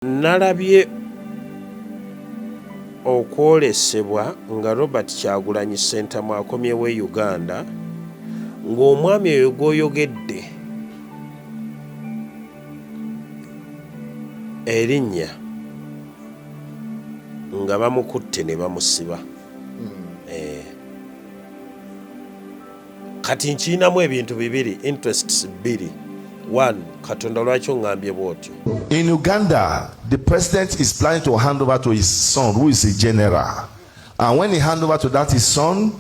Nalabye okwolesebwa nga Robert Kyagulanyi Ssentamu akomyewo e Uganda ng'omwami oyo gw'oyogedde erinnya nga bamukutte ne bamusiba. Kati nkiinamu ebintu bibiri, interests bbiri. One, Katonda lwaki ongambye bw'otyo? In Uganda, the president is planning to hand over to his son, who is a general. And when he hand over to his son,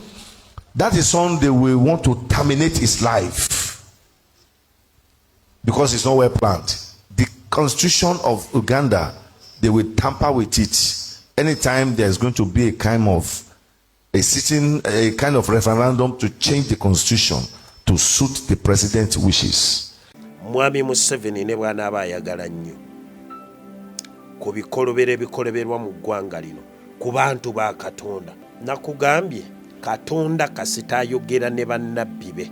they will want to terminate his life because it's not well planned. The constitution of Uganda, they will tamper with it anytime there's going to be a kind of referendum to change the constitution to suit the president's wishes. Mwami Museveni ne bw'anaaba ayagala nnyo ku bikolobero ebikoleberwa mu ggwanga lino ku bantu ba Katonda. Nakugambye Katonda kasita ayogera ne bannabbi be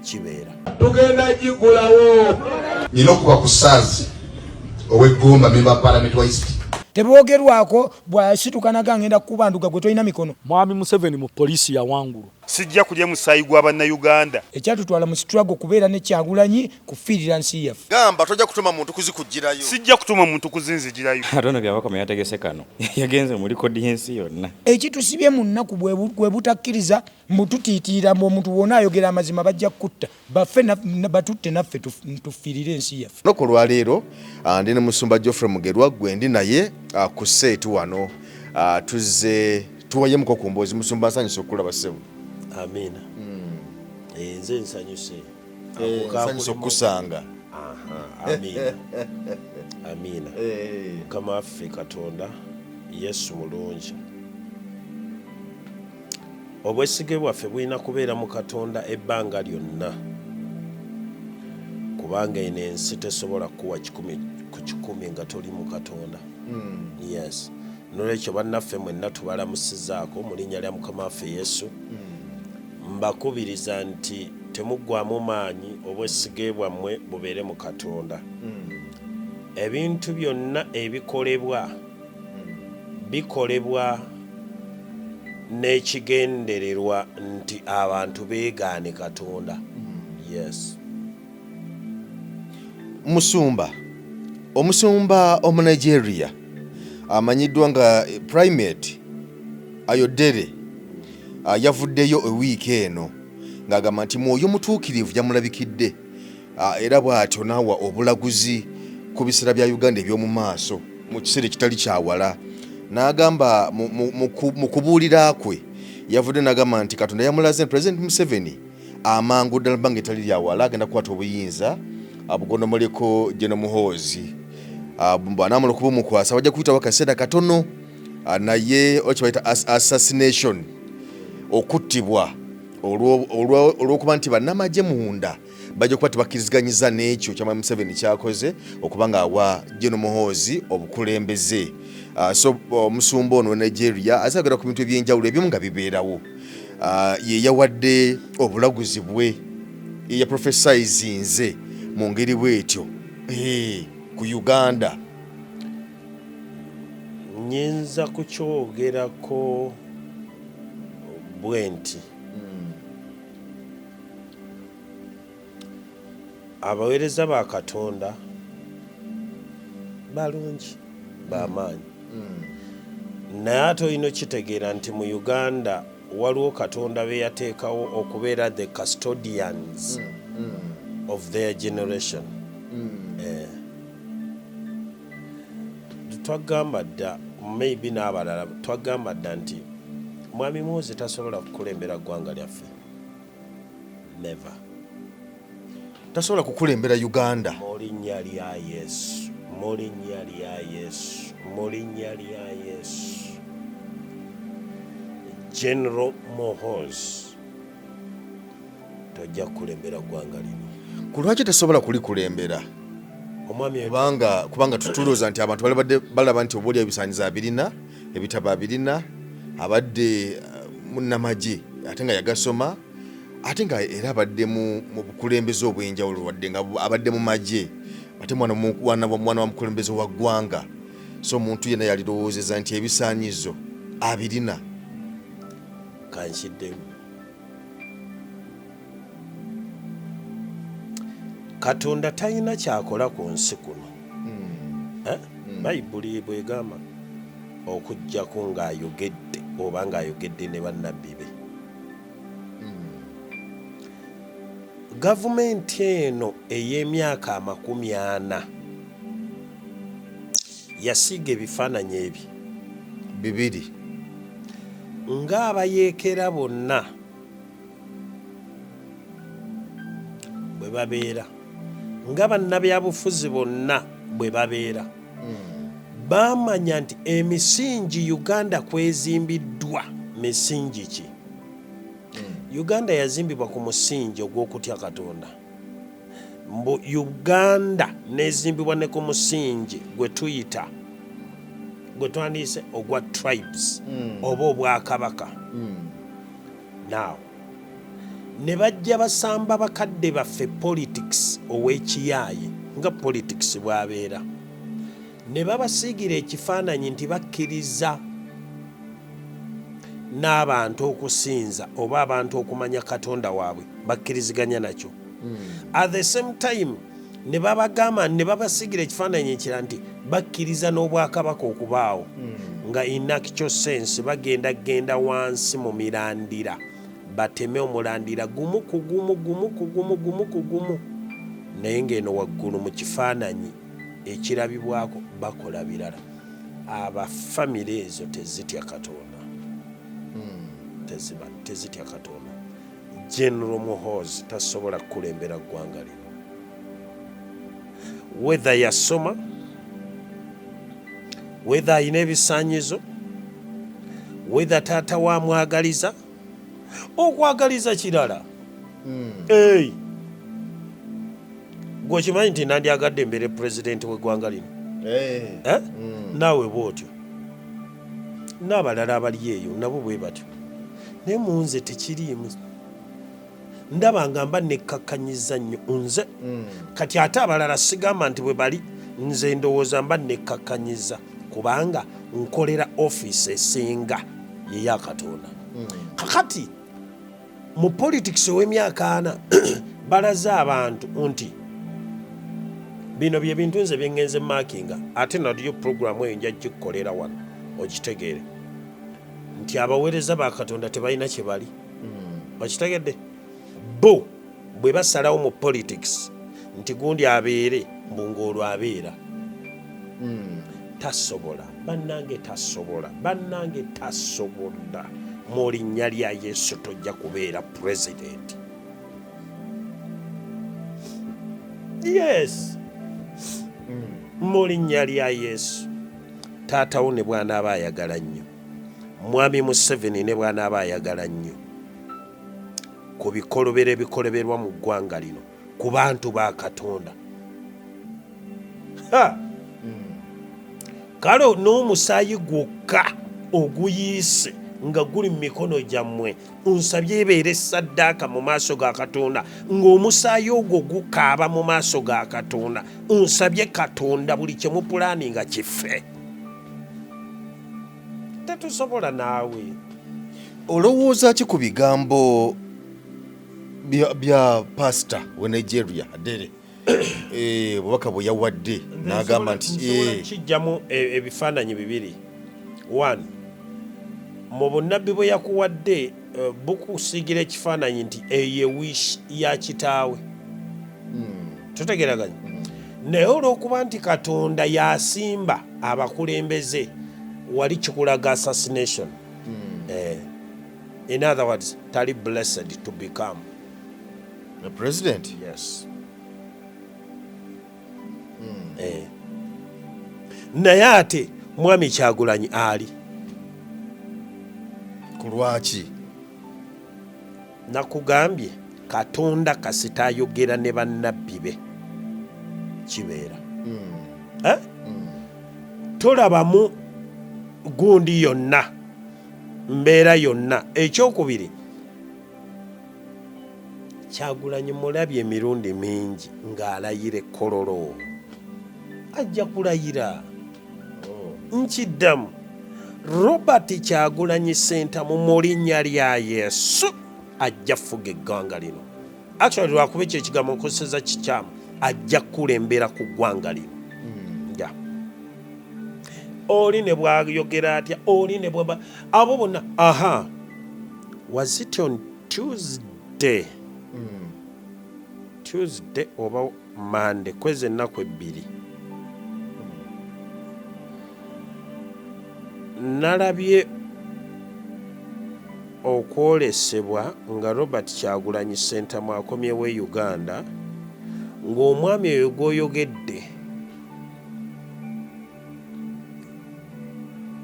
kibeera. Tugenda gigulawo. Nina okuba ku ssaazi ow'eggumba memba Parliament wa East. Teboogerwako bw'asitukanaga ngenda kubanduga gwe tolina mikono. Mwami Museveni mu poliisi ya wangulu. Sijja kulya musaayi gwa bannayuganda. Ekyatutwala mu struggle kubeera ne Kyagulanyi kufiirira nsi yaffe. Gamba tojja kutuma muntu kuzikugirayo. Sijja kutuma muntu kuzinzigirayo. Atono byabakoma yategese kano. Yagenze muri kodi yensi yonna. Ekitusibye mu nnaku bwe butakkiriza mututiitira mu omuntu wonna ayogera amazima bajja kutta. Baffe batutte naffe tufiirire ensi yaffe. Loko lwa leero ndi ne Musumba Geoffrey Mugerwa gwendi naye ku seetu wano tuzze tuwayemuko ku mboozi. Musumba nsanyusa okulaba ssebo. Amiina. Nze nsanyuse. Nsanyusa okusanga. Amiina. Amiina. Mukama waffe Katonda Yesu mulungi. Obwesige bwaffe bulina kubeera mu Katonda ebbanga lyonna. Kubanga eno ensi tesobola kuwa 10 ku 10 nga toli mu Katonda. Yes. Nolwekyo bannaffe mwenna tubalamusizaako mu linnya lya Mukama waffe Yesu. Mbakubiriza nti temuggwamu maanyi obwesige bwammwe bubeere mu Katonda. Ebintu byonna ebikolebwa bikolebwa n'ekigendererwa nti abantu beegaane Katonda. Yes. Omusumba Nigeria amanyiddwa nga primate Ayodele yavuddeyo ewiiki eno ng'agamba nti mwoyo mutuukirivu yamulabikidde era bw'atyo n'awa obulaguzi ku biseera bya Uganda eby'omu maaso mu kiseera ekitali kyawala. N'agamba mu kubuulira kwe yavudde n'agamba nti Katonda yamulaze President Museveni amangu ddala bbanga etali lyawala agenda kukwata obuyinza abugondomoleko General Muhoozi. Bw'anaamala okubumukwasa bajja kuyitawo akaseera katono naye okibayita assassination, okuttibwa olw'okuba nti bannamagye munda bajja kuba tebakkirizganyiza n'ekyo kyamwami Museveni kyakoze okuba ng'awa General Muhoozi obukulembeze. So omusumba ono Nigeria azagala ku bintu ebyenjawulo ebimu nga bibeerawo. Ye yawadde obulaguzi bwe ya prophesize mu ngeri bw'etyo ku Uganda. Nyinza kukyogerako bwe nti abaweereza ba Katonda balungi b'amaanyi. Naye ate olina okitegeera nti mu Uganda waliwo Katonda be yateekawo okubeera the custodians of their generation. Twagamba dda maybe n'abalala twagamba dda nti Mwami Muhoozi tasobola kukulembera ggwanga lyaffe. Never. Tasobola kukulembera Uganda. Mu linnya lya Yesu. Mu linnya lya Yesu. Mu linnya lya Yesu. General Muhoozi tojja kukulembera ggwanga lino. Ku lwaki tasobola kulikulembera? Kubanga tutulooza nti abantu balaba nti oboolya ebisaanyizo abirina, ebitabo abirina, abadde munnamagye ate nga yagasoma, ate nga era abadde mu bukulembeze obw'enjawulo wadde nga abadde mu magye ate mwana wa mukulembeze wa ggwanga, so omuntu yenna yalirowoozeza nti ebisaanyizo abirina. Kankiddemu Katonda talina kyakola ku nsi kuno. Bayibuli bwegamba okujjako ng'ayogedde oba ng'ayogedde ne bannabbi be. Gavumenti eno ey'emyaka 40 yasiiga ebifaananyi ebyo bibiri ng'abayeekera bonna bwe babeera, nga bannabyabufuzi bonna bwe babeera. Baamanya nti emisingi Uganda kwezimbiddwa misingi ki? Uganda yazimbibwa ku musingi ogw'okutya Katonda. Uganda nezimbibwa ne ku musingi gwe tuyita gwe twandiyise ogwa tribes oba obwakabaka. Now ne bajja basamba bakadde baffe politics ow'ekiyaaye nga politics bwabeera, ne babasiigira ekifaananyi nti bakkiriza n'abantu okusinza oba abantu okumanya Katonda waabwe bakkiriziganya nakyo. At the same time ne babagamba ne babasiigira ekifaananyi ekira nti bakkiriza n'obwakabaka okubaawo nga in actual sense bagenda wansi mu mirandira bateme omulandira gumu ku gumu, naye ng'eno waggulu mu kifaananyi ekirabibwako bakola birala. Abafamire ezo tezitya Katonda, tezitya Katonda. General Muhoozi tasobola kukulembera ggwanga lino, whether yasoma, whether ayina ebisaanyizo, whether taata wamwagaliza. Okwagaliza kirala. Gwe okimanyi nti nandyagadde mbere pulezidenti w'eggwanga lino? Naawe bw'otyo, n'abalala abali eyo nabo bwe batyo, naye mu nze tekiriimu. Ndaba nga mba nekkakkanyiza nnyo nze, kati ate abalala sigamba nti bwe bali, nze ndowooza mba nekkakkanyiza kubanga nkolera ofiisi esinga yeya Katonda. Kakati mu politics ow'emyaka 4 balaze abantu nti bino bye bintu nze bye ngenze maakinga, ate nadiyo puroguramu eyo nja gikukolera wano okitegeere nti abaweereza ba Katonda tebalina kye bali. Okitegedde? Bo bwe basalawo mu politics nti gundi abeere mbungoolwo abeera, tasobola bannange, tasobola. Mu linnya lya Yesu tojja kubeera president. Yes, mu linnya lya Yesu. Taatawo ne bw'anaaba ayagala nnyo, Mwami Museveni ne bw'anaaba ayagala nnyo, ku bikoloberwa mu ggwanga lino, ku bantu ba Katonda. Kale n'omusaayi gwokka oguyiise nga guli mu mikono gyammwe, nsabye ebeere saddaaka mu maaso ga Katonda, ng'omusaayi ogwo gukaaba mu maaso ga Katonda. Nsabye Katonda buli kye mupulaani nga kife. Tetusobola naawe. Olowooza ki ku bigambo bya pastor we Nigeria Adere bubaka bwe yawadde n'agamba nti kijjamu ebifaananyi bibiri. One, mu bunnabbi bwe yakuwadde bukusiigira ekifaananyi nti eyo wish ya kitaawe. Tutegeraganya. Naye olw'okuba nti Katonda yasimba abakulembeze, wali kikulaga assassination. In other words, tali blessed to become the president. Yes. Naye ate Mwami Kyagulanyi ali ku lwaki? Nakugambye Katonda kasita ayogera ne bannabbi be kibeera. Tolabamu gundi yonna, mbeera yonna. Ekyokubiri, Kyagulanyi mulabye emirundi mingi ng'alayira ekkololo. ajja kulayira nkiddamu Robert Kyagulanyi Ssentamu mu linnya lya Yesu ajja fuga eggwanga lino. Actually lwakuba ekyo ekigambo nkozeseza kikyamu, ajja kulembera ku ggwanga lino. Oli ne bwayogera atya, oli ne bwaba abo bonna. Was it on Tuesday? Tuesday oba Monday, kwezi ennaku ebbiri. Nalabye okwolesebwa nga Robert Kyagulanyi Ssentamu akomyewo e Uganda, ng'omwami oyo gw'oyogedde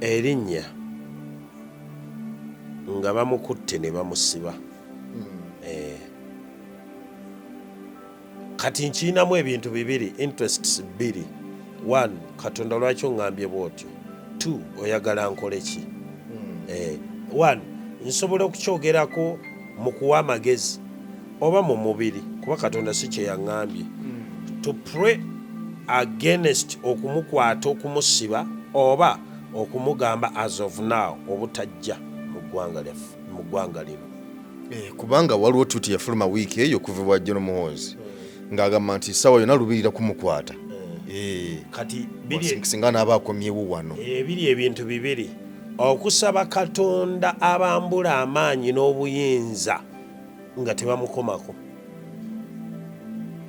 erinnya nga bamukutte ne bamusiba. Kati nkiinamu ebintu bibiri, interests bbiri. 1, Katonda lwaki oŋŋambye bw'otyo? 2, oyagala nkole ki? 1, nsobola okukyogerako mu kuwa amagezi oba mu mubiri, kuba Katonda si kye yaŋŋambye. To pray against okumukwata okumusiba oba okumugamba as of now obutajja mu ggwanga lino. Kubanga waliwo tuti yafuluma wiiki eyo okuvibwa John Muhoozi ng'agamba nti sawa yonna lubirira kumukwata. Kati singa n'aba akomyewo wano. Biri ebintu bibiri, okusaba Katonda abambula amaanyi n'obuyinza nga tebamukomako.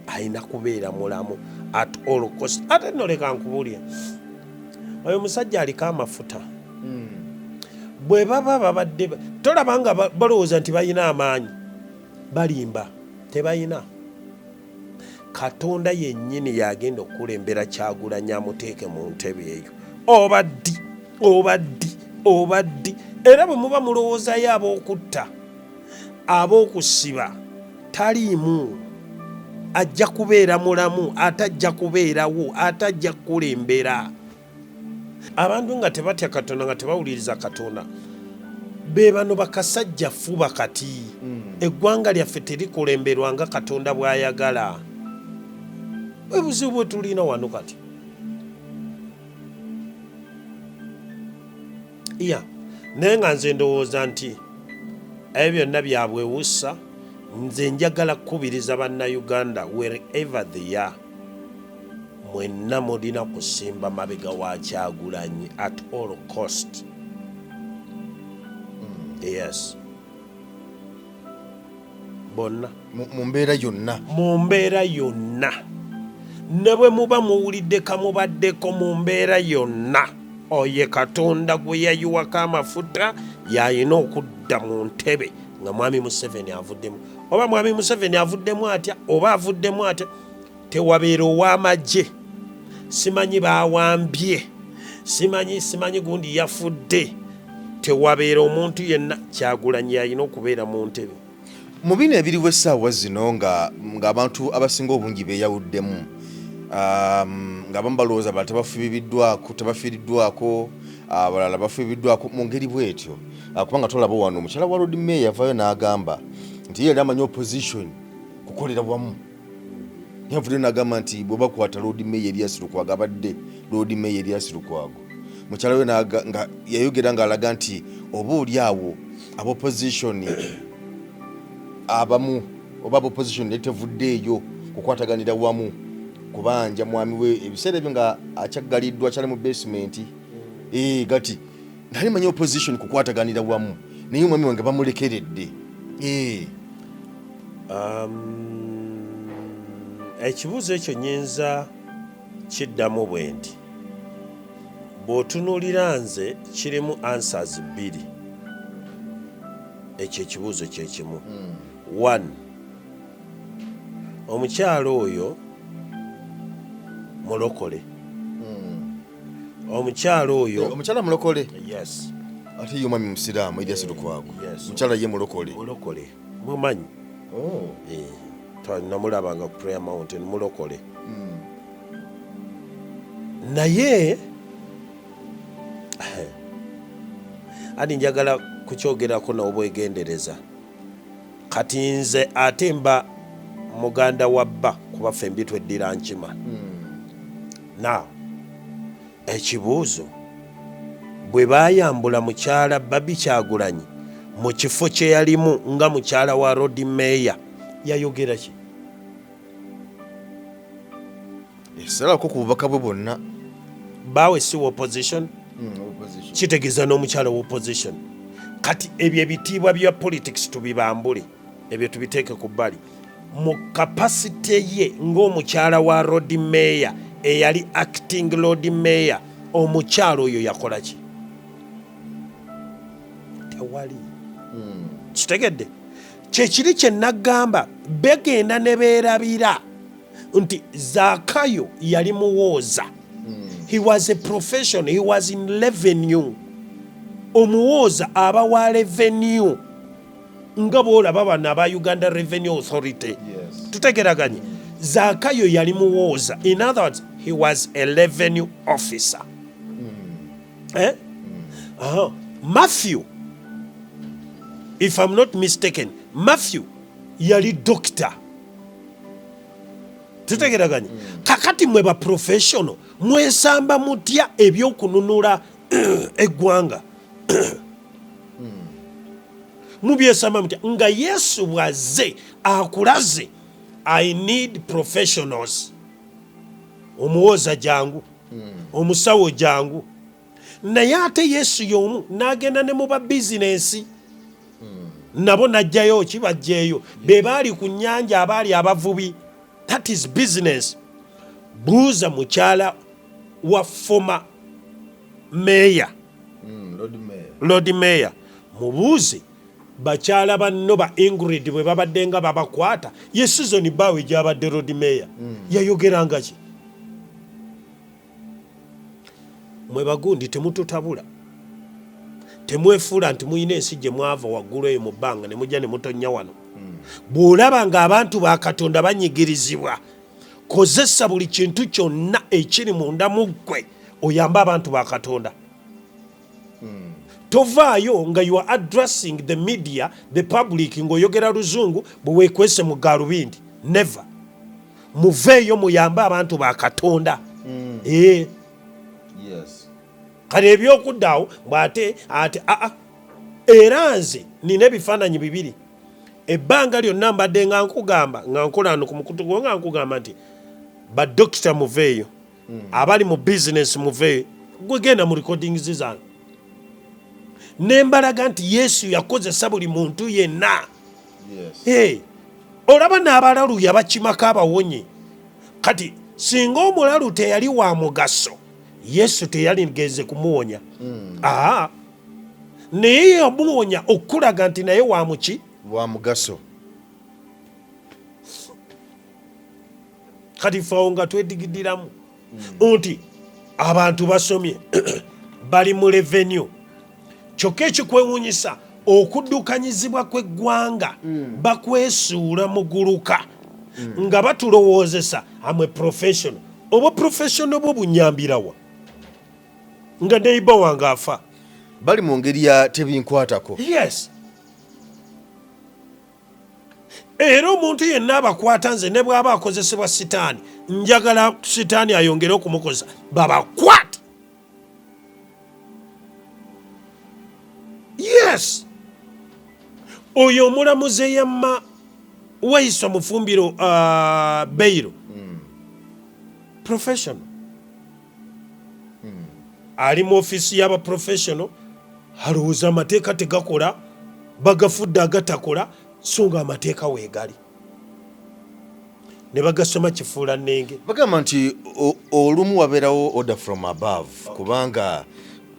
Ayina kubeera mulamu at all cost. Ate nno leka nkubulye, oyo musajja aliko amafuta. Bwe baba babadde tolaba nga balowooza nti balina amaanyi, balimba, tebalina. Katonda yennyini yagenda okukulembera Kyagulanyi amuteeke mu ntebe eyo. Obaddi era bwe muba mulowoozayo ab'okutta, ab'okusiba, taliimu. Ajja kubeera mulamu, atajja kubeerawo, atajja kukulembera. Abantu nga tebatya Katonda, nga tebawuliriza Katonda, be bano bakasajjaffu bakati. Eggwanga lyaffe terikulemberwa nga Katonda bw'ayagala. Ebuzibu bwe tulina wano kati. Naye nga nze ndowooza nti ebyo byonna byabwewussa. Nze njagala kukubiriza bannayuganda wherever they are, mwenna mulina kusimba mabega wa Kyagulanyi at all cost. Yes. Bonna mu mbeera yonna ne bwe muba muwulidde kamubaddeko mu mbeera yonna, oye Katonda gwe yayiwako amafuta yalina okudda mu ntebe nga mwami Museveni avuddemu. Oba mwami Museveni avuddemu atya oba avuddemu atya, tewabeera ow'amagye, simanyi baawambye, simanyi gundi yafudde, tewabeera omuntu yenna. Kyagulanyi yalina okubeera mu ntebe. Mu bino ebiriwo essaawa zino ng'abantu abasinga obungi beeyawuddemu, ng'abamu balowooza bala tebafiiriddwako, abalala bafiiriddwako mu ngeri bw'etyo. Kubanga tolaba wano omukyala wa Lord Mayor yavaayo n'agamba nti yali amanyi opposition kukolera wamu. Yavudde n'agamba nti bwe bakwata Lord Mayor Erias Lukwago, abadde Lord Mayor Erias Lukwago, mukyala we nga yayogera ng'alaga nti oba oli awo ab'opposition abamu oba ab'opposition netevuddeeyo kukwataganira wamu kubanja mwami we ebiseera ebyo nga akyagaliddwa akyali mu basement. Gati nali manyi opposition kukwataganira wamu naye omwami wange bamulekeredde. Ekibuuzo ekyo nyinza kiddamu bwe nti bw'otunuulira nze kirimu answers bbiri. Ekyo ekibuuzo kye kimu. 1, omukyalo oyo mulokole. Omukyala mulokole. Yes. Ate ye omwami musiraamu Erias Lukwago. Omukyala ye mulokole. Mumanyi. Namulabanga ku Prayer Mountain, mulokole. Naye adi njagala kukyogerako n'obwegendereza. Kati nze ate mba muganda wa bba kuba ffe mbi tweddira nkima. Now ekibuuzo bwe baayambula mukyala Babi Kyagulanyi mu kifo kye yalimu nga mukyala wa Lord Mayor yayogera ki? esalako ku bubaka bwe bwonna Baawe si opposition kitegeeza n'omukyala wa opposition. Kati ebyo ebitiibwa bya politics tubibambule, ebyo tubiteeke ku bbali. Mu kapasite ye ng'omukyala wa Lord Mayor eyali acting Lord Mayor, omukyala oyo yakola ki? Tewali. Kitegedde? Kyekiri kye nagamba, begenda ne beerabira nti Zaakayo yali muwooza. He was a professional, he was in revenue. Omuwooza aba wa revenue nga bw'olaba bano aba Uganda Revenue Authority. Tutegeraganye. Zaakayo yali muwooza. In other words, he was a revenue officer. Matthew, if I'm not mistaken, Matthew yali doctor. Tutegeraganye. Kakati mwe ba professional mwesamba mutya ebyokununula eggwanga. Mubyesamba mutya nga Yesu bw'azze akulaze. I need professionals. Omuwooza jangu, omusawo jangu. Naye ate Yesu y'omu n'agenda ne mu ba bizinensi. Nabo najjayo ki bajjeeyo. Be baali ku nnyanja abaali abavubi. That is business. Buuza mukyala wa former mayor. Lord Mayor. Mubuuze bakyala banno ba Ingrid bwe babadde nga babakwata. Ye season baawe gy'abadde Lord Mayor. Yayogeranga ki? Mwe bagundi temututabula. Temwefuula nti muyina ensi gye mwava waggulu eyo mu bbanga ne mujja ne mutonnya wano. Bw'olaba ng'abantu ba Katonda banyigirizibwa, kozesa buli kintu kyonna ekiri munda mu ggwe oyamba abantu ba Katonda. Tovaayo nga you are addressing the media, the public, ng'oyogera luzungu bwe weekwese mu gaalubindi. Never. Muveeyo muyamba abantu ba Katonda. Kale ebyokuddaawo bw'ate era nze nina ebifaananyi bibiri. Ebbanga lyonna mbadde nga nkugamba nga nkola ano ku mukutu gwo nga nkugamba nti badokita muveeyo, abali mu bizinesi muveeyo, gwe genda mu recordings zange. Ne mbalaga nti Yesu yakozesa buli muntu yenna. Olaba n'abalalu yabakimako abawonye. Kati singa omulalu teyali wa mugaso, Yesu teyaligeze kumuwonya. Naye yamuwonya okulaga nti naye wa muki? Wa mugaso. Kati faawo nga twedigidiramu nti abantu basomye bali mu revenue. Kyokka ekikwewuunyisa okuddukanyizibwa kw'eggwanga bakwesuula muguluka nga batulowoozesa amwe professional. Oba professional bwo bunyambirawa nga neighbor wange afa. Bali mu ngeri ya tebinkwatako. Yes. Era omuntu yenna abakwata nze ne bw'aba akozesebwa sitaani, njagala sitaani ayongere okumukozesa babakwate. Yes. Oyo omulamuzi eyamma wayisa mufumbiro Beiro. Professional. Ali mu ofisi y'aba professional, alowooza amateeka tegakola, bagafudde agatakola, so nga amateeka weegali. Ne bagasoma kifuula nnenge. Bagamba nti olumu wabeerawo order from above.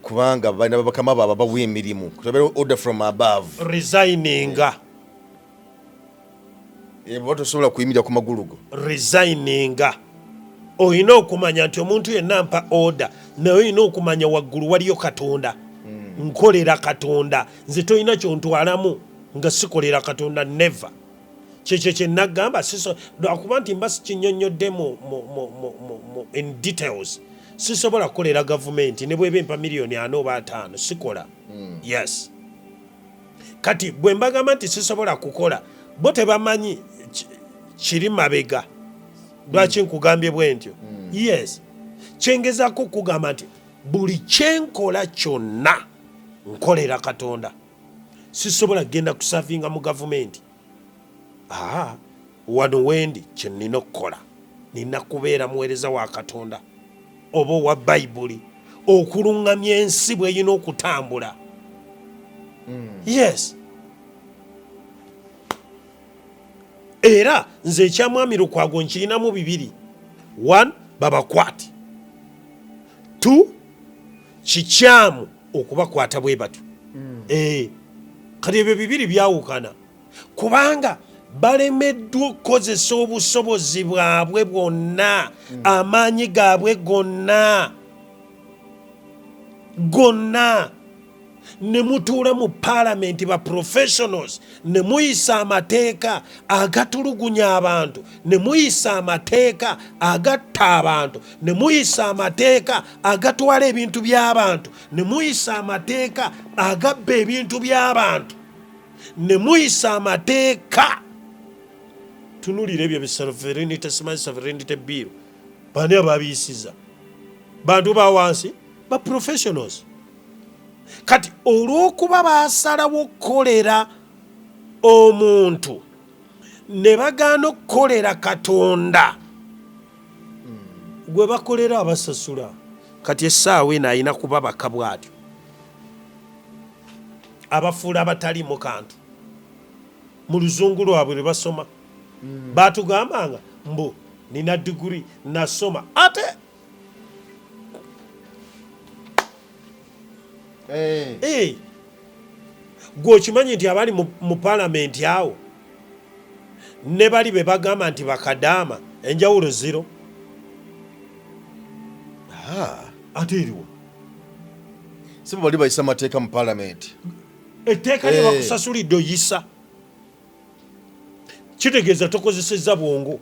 Kubanga balina bakama baaba bawa emirimu. Kubeerawo order from above. Resigninga. Botosobola kuyimirira ku magulu go. Resigninga. Oyina okumanya nti omuntu yenna ampa order, naye oyina okumanya waggulu waliyo Katonda. Nkolera Katonda. Nze toyina kyontwalamu nga sikolera Katonda. Never. Kyekyo kye nagamba lwakuba nti mba sikinnyonnyodde in details. Sisobola kukolera gavumenti ne bweba empa miliyoni 4 oba 5 sikola. Yes. Kati bwe mbagamba nti sisobola kukola, bo tebamanyi kiri mabega. Lwaki nkugambye bwe ntyo? Yes. kyengezaako okugamba nti buli kyenkola kyonna nkolera Katonda. Sisobola kugenda kusavinga mu gavumenti. Wano wendi kye nnina okukola nina kubeera muweereza wa Katonda oba owa Bayibuli okuluŋŋamya ensi bw'erina okutambula. Yes. Era nze ekyamwami Lukwago nkirinamu 2. 1 babakwate. 2 kikyamu okubakwata bwe batyo. Kati ebyo 2 byawukana kubanga balemeddwa okukozesa obusobozi bwabwe bwonna, amaanyi gaabwe gonna ne mutuula mu Parliament ba professionals ne muyisa amateeka agatulugunya abantu, ne muyisa amateeka agatta abantu, ne muyisa amateeka agatwala ebintu by'abantu, ne muyisa amateeka agabba ebintu by'abantu, ne muyisa amateeka. Tunulira ebyo sovereignty, sovereignty bill bani ababiyisiza bantu ba wansi ba professionals. Kati olw'okuba basalawo okukolera omuntu ne bagaana okukolera Katonda gwe bakolera abasasula, kati essaawa eno alina kuba bakabwa atyo abafuula abataliimu kantu. Mu luzungu lwabwe lwe basoma batugambanga mbu nina diguri nasoma ate gwe okimanyi nti abali mu Parliament awo ne bali be bagamba nti bakadaama enjawulo 0. Ate eriwo si bali bayisa amateeka mu Parliament. Etteeka lye bakusasulidde oyisa kitegeeza tokozesezza bwongo.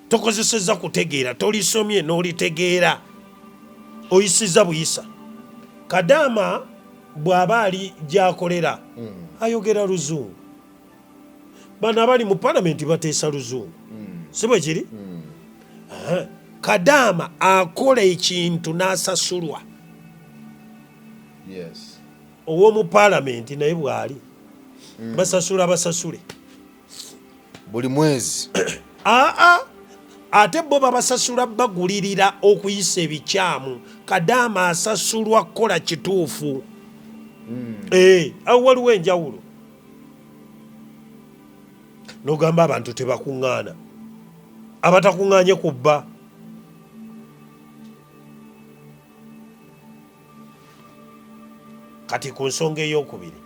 Tokozesezza kutegeera, tolisomye n'olitegeera, oyisizza buyisa. Kadaama bw'aba ali gy'akolera ayogera Luzungu. Bano abali mu Parliament bateesa Luzungu. Si bwe kiri? Kadaama akola ekintu n'asasulwa. Ow'omu Parliament naye bw'ali basasula basasule buli mwezi. Ate bo babasasula bagulirira okuyisa ebikyamu. Kadaama asasulwa kukola kituufu. Awo waliwo enjawulo. N'ogamba abantu tebakuŋŋaana, abatakuŋŋaanye ku bba. Kati ku nsonga ey'okubiri,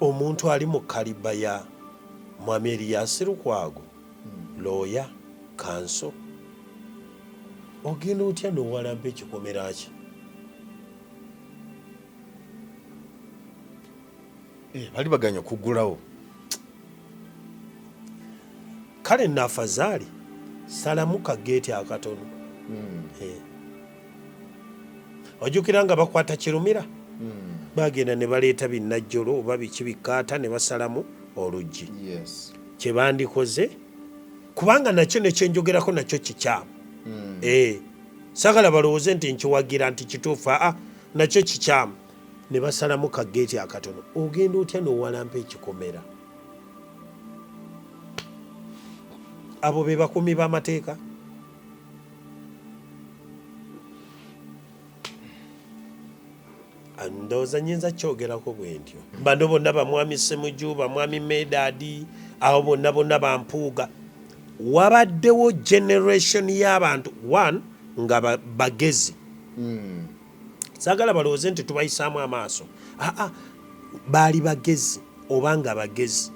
omuntu ali mu kaliba ya Mwami Erias Lukwago, looya, kanso, ogenda otya n'owalampa ekikomera kye? Bali baganya okuggulawo. Kale naafazaali salamu kageeti akatono. Ojjukira nga bakwata Kirumira bagenda ne baleeta binnajjolo oba biki bikaata ne basalamu oluggi. Kye bandikoze kubanga nakyo ne kyenjogerako nakyo kikyamu. Sagala balowooze nti nkiwagira nti kituufu, nakyo kikyamu. Ne basalamu kageeti akatono. Ogenda otya n'owalampa ekikomera? Abo be bakuumi b'amateeka. Ndowooza nyinza kyogerako bwe ntyo. Bano bonna bamwami Ssemuju, bamwami Medadi, abo bonna bonna bampuuga. Wabaddewo generation y'abantu 1 nga bagezi. Saagala balowooze nti tubayisaamu amaaso. Baali bagezi oba nga bagezi.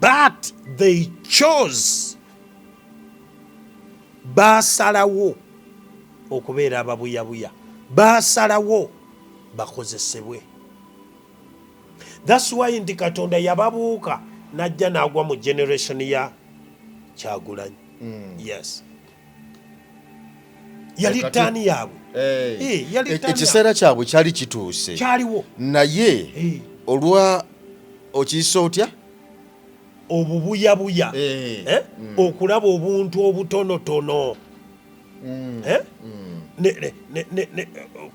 But they chose, baasalawo okubeera ababuyabuya, baasalawo bakozesebwe. That's why nti Katonda yababuuka najja n'agwa mu generation ya Kyagulanyi. Yes. Yali ttaani yaabwe. Ekiseera kyabwe kyali kituuse. Kyaliwo. Naye olwa okiyisa otya? obubuyabuya okulaba obuntu obutonotono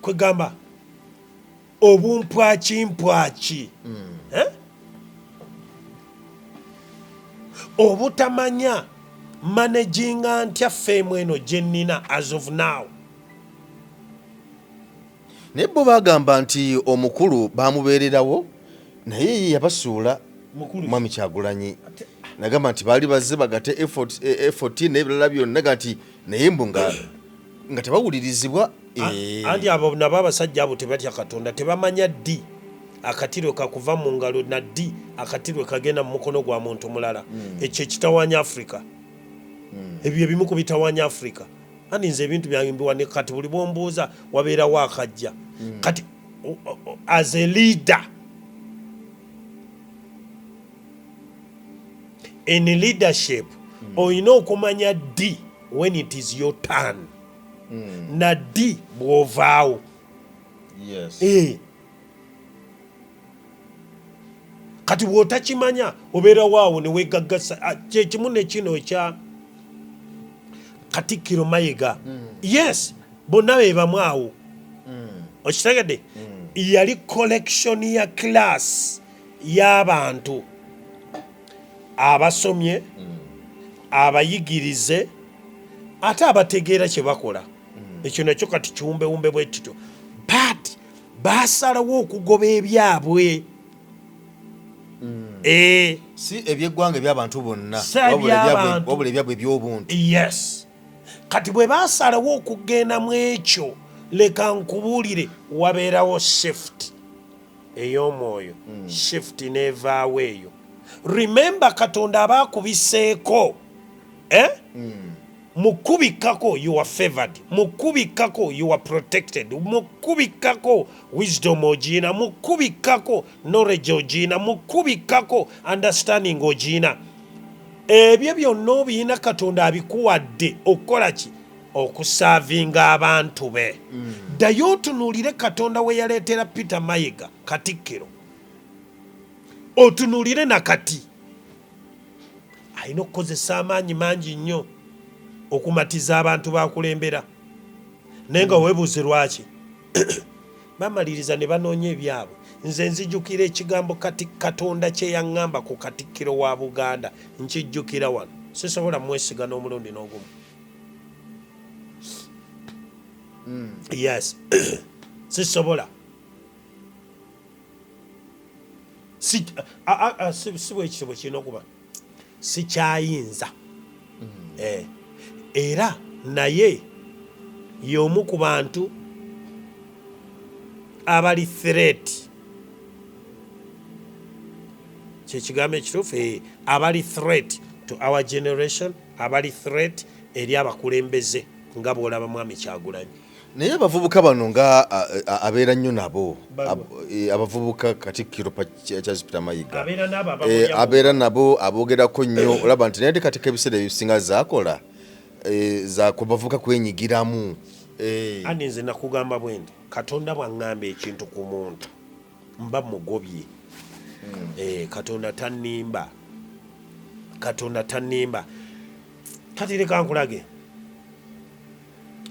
kwegamba obumpwakimpwaki obutamanya managinga ntya feemu eno gye nnina as of now. naye bo bagamba nti omukulu bamubeererawo naye yabasuula mwami Kyagulanyi nagamba nti baali bazze bagate effort n'ebirala byonna nti naye mbu nga tebawulirizibwa. Anti abo nabo abasajja abo tebatya Katonda, tebamanya ddi akatirwe kakuva mu ngalo na ddi akatirwe kagenda mu mukono gwa muntu mulala. Ekyo ekitawaanya Africa, ebyo ebimu ku bitawaanya Africa. Andi nze ebintu byambiwa ne kati buli bombuuza wabeerawo akajja kati as a leader in leadership oyina okumanya ddi when it is your turn na ddi bw'ovaawo. Kati bw'otakimanya obeerawo awo ne weegaggasa. Kyekimu ne kino ekya Katikkiro Mayiga, yes bonna be bamu awo okitegedde, yali collection ya class y'abantu abasomye abayigirize ate abategeera kye bakola. Ekyo nakyo kati kiwumbewumbe bwe kityo, but baasalawo okugoba ebyabwe. si ebyeggwanga eby'abantu bonna wabula ebyabwe eby'obuntu. Yes, kati bwe baasalawo okugenda mu ekyo, leka nkubuulire wabeerawo shift ey'omwoyo. Shift neevaawo eyo. Remember Katonda abaakubiseeko mukubikako you are favored, mukubikako you are protected, mukubikako wisdom ogiina, mukubikako knowledge ogiina, mukubikako understanding ogiina. Ebyo byonna obiina Katonda abikuwadde okukola ki? Okusaavinga abantu be. Ddayo otunuulire Katonda we yaleetera Peter Mayiga Katikkiro, otunuulire nakati alina okukozesa amaanyi mangi nnyo okumatiza abantu bakulembera. Naye nga weebuuze lwaki bamaliriza ne banoonya ebyabwe. Nze nzijjukira ekigambo Katonda kye yaŋŋamba ku Katikkiro wa Buganda, nkijjukira wano, sisobola mwesiga n'omulundi n'ogumu. Yes sisobola, si bwe ekitabo kirina okuba sikyayinza. Era naye y'omu ku bantu abali threat, kyekigambo ekituufu, abali threat to our generation, abali threat eri abakulembeze nga bw'olaba mwami Kyagulanyi. Naye abavubuka bano nga abeera nnyo nabo, abavubuka Katikkiro Charles Peter Mayiga abeera nabo aboogerako nnyo, olaba nti naye Katikkiro ebiseera ebisinga zaakola zakubavuka kwenyigiramu. Andi nze nakugamba bwendi, Katonda bw'aŋŋamba ekintu ku muntu mba mugobye. Katonda tannimba, Katonda tannimba. Kati leka nkulage,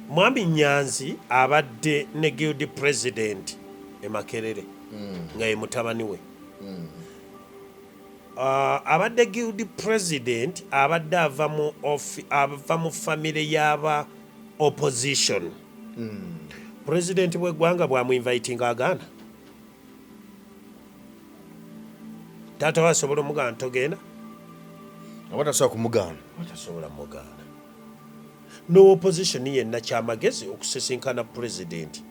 Mwami Nyanzi abadde ne guild president e Makerere nga ye mutabani we. Abadde guild president abadde ava mu family y'aba opposition. President w'eggwanga bw'amuinviting agaana, taata we asobola omugaana togenda, abatasobola kumugaana, abatasobola mugaana. No opposition yenna kyamagezi okusisinkana president.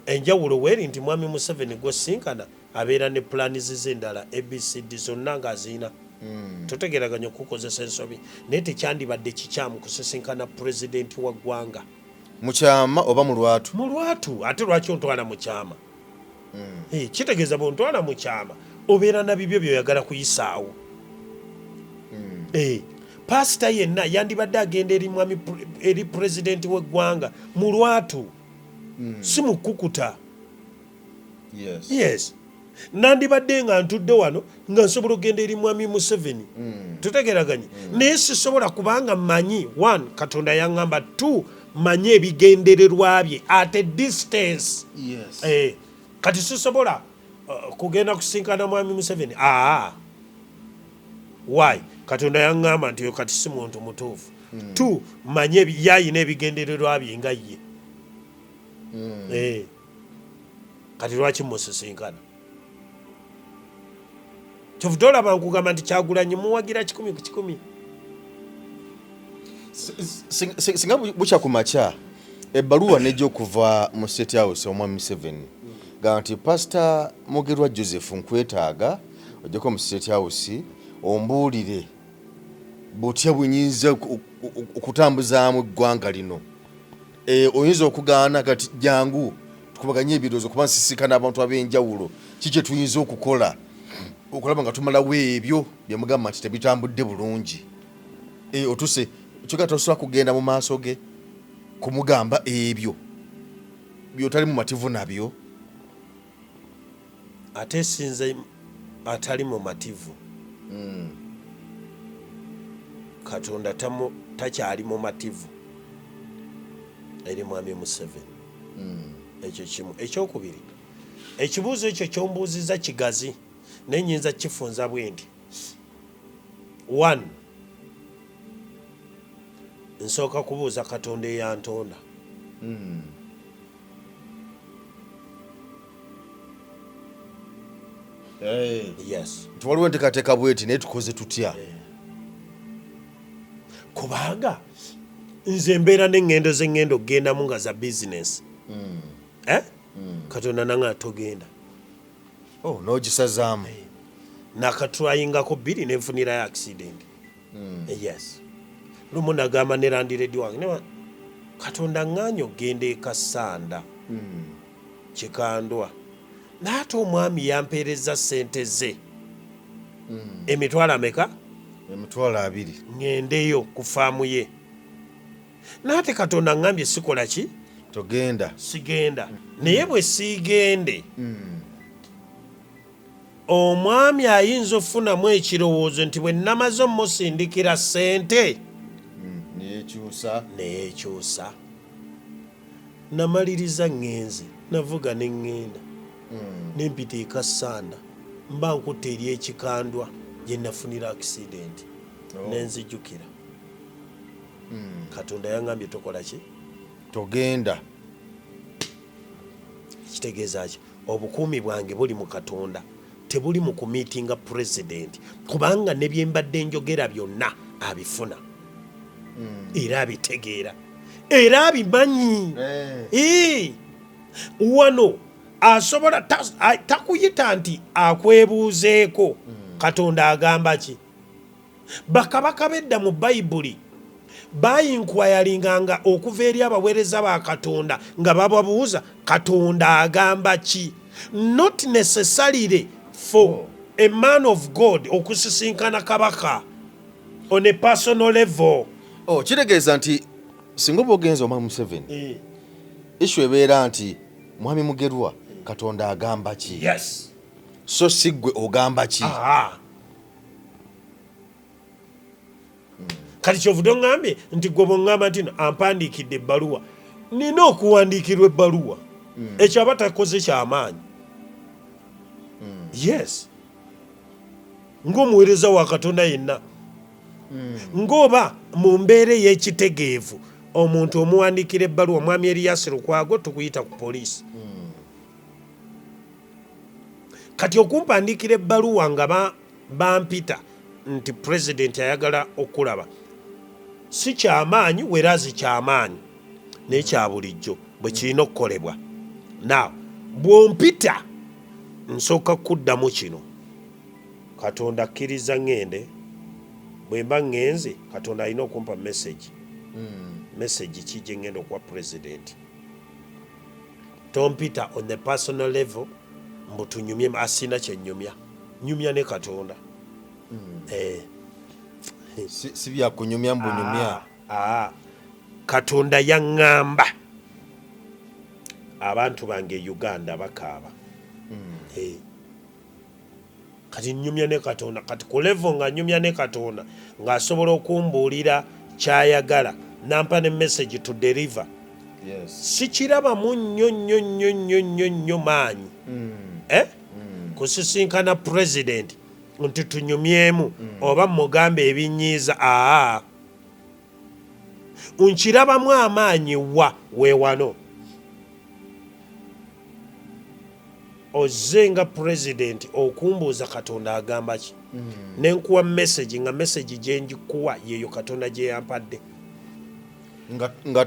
Enjawulo weeri nti mwami Museveni gw'osinkana abeera ne plans z'endala ABCD zonna ng'aziina. Totegeraganya okukozesa ensobi, naye tekyandibadde kikyamu kusisinkana president wa ggwanga mu kyama oba mu lwatu. Mu lwatu, ate lwaki ontwala mu kyama? Kitegeeza bw'ontwala mu kyama obeera na bibyo by'oyagala kuyisaawo. Pasita yenna yandibadde agenda eri president w'eggwanga mu lwatu, si mu kkukuta. Yes. nandibadde nga ntudde wano nga nsobola okugenda eri mwami Museveni tutegeraganye naye sisobola kubanga manyi one Katonda yaŋŋamba two manyi ebigendererwa bye at a distance kati sisobola kugenda kusinkana mwami Museveni why Katonda yaŋŋamba nti yo kati si muntu mutuufu two manyi yayina ebigendererwa bye nga ye kati lwaki musisinkana kyovuddde olaba nkugamba nti Kyagulanyi muwagira 10 ku 10 singa bukya ku makya ebbaluwa nejja okuva mu State House omwami Museveni ga nti Pastor Mugerwa Joseph nkwetaaga ojjako mu State House ombuulire butya bunyinza okutambuzaamu eggwanga lino oyinza okugaana kati jangu tukubaganye ebirowoozo kuba nsisikana abantu ab'enjawulo kiki tuyinza okukola okulaba nga tumalawo ebyo byemugamba nti tebitambudde bulungi otuse kyoga tosobola kugenda mu maaso ge kumugamba ebyo byotali mu mativu nabyo ate sinze atali mu mativu Katonda takyali mu mativu eri mwami Museveni ekyo kimu ekyokubiri ekibuuzo ekyo kyombuuziza kigazi naye nyinza kifunza bwe nti one nsooka kubuuza Katonda eyantonda yes waliwo enteekateeka bweti naye tukoze tutya kubanga nze mbeera n'eŋŋendo z'eŋŋendo okgendamu nga za bizinesi Katonda nanga togenda n'ogisazaamu nakatwayingako 2 nenfunirayo accident yes lumu nagamba ne landiredi wange Katonda ŋŋaanya okgenda ekasanda kikandwa naate omwami yampeereza sente ze emitwalo ameka emitwalo 2 ŋŋendeyo ku faamu ye naate Katonda ŋŋambye sikola ki togenda sigenda naye bwe siigende omwami ayinza okufunamu ekirowoozo nti bwe namaze omusindikira sente neyekyusa namaliriza ŋŋenze navuga ne ŋŋenda nempita ekasanda mba nkutta eri ekikandwa gye nafunira accident nenzijjukira Katonda yaŋŋambye tokola ki togenda ekitegeeza ki obukuumi bwange buli mu Katonda tebuli mu kumiitinga president kubanga ne bye mbadde njogera byonna abifuna era abitegeera era abimanyi wano asobola takuyita nti akwebuuzeeko Katonda agamba ki bakabaka bedda mu Bayibuli bayinkwayaringanga okuva eri abaweereza ba Katonda nga bababuuza Katonda agamba ki not necessarily for a man of God okusisinkana kabaka on a personal level kitegeeza nti singa oba ogenza omwami Museveni issue ebeera nti mwami Mugerwa Katonda agamba ki yes so siggwe ogamba ki kati kyovudde oŋŋambye nti gwe bw'oŋŋamba nti ampandiikidde ebbaluwa nina okuwandiikirwa ebbaluwa ekyo aba takoze kyamaanyi yes ng'omuweereza wa Katonda yenna ng'oba mu mbeera ey'ekitegeevu omuntu omuwandiikira ebbaluwa mwami Erias Lukwago tukuyita ku poliisi kati okumpandiikira ebbaluwa nga bampita nti president ayagala okulaba si kyamaanyi werazi kyamaanyi naye kya bulijjo bwe kirina okukolebwa now bw'ompita nsooka kuddamu kino Katonda akkiriza ŋŋende bwe mba ŋŋenze Katonda alina okumpa message ki gye ŋŋenda okuwa president tompita on the personal level mbu tunyumye asina kyennyumya nyumya ne Katonda si byakunyumya mbunyumya Katonda yaŋŋamba abantu bange Uganda bakaaba kati nnyumya ne Katonda kati ku level nga nnyumya ne Katonda ng'asobola okumbuulira kyayagala nampa ne message to deliver sikirabamu nnyo maanyi kusisinkana president nti tunyumyemu oba mugambe ebinyiiza nkirabamu amaanyi weewano ozze nga president okumbuuza Katonda agamba ki nenkuwa message nga message gye njikuwa yeeyo Katonda gye yampadde nga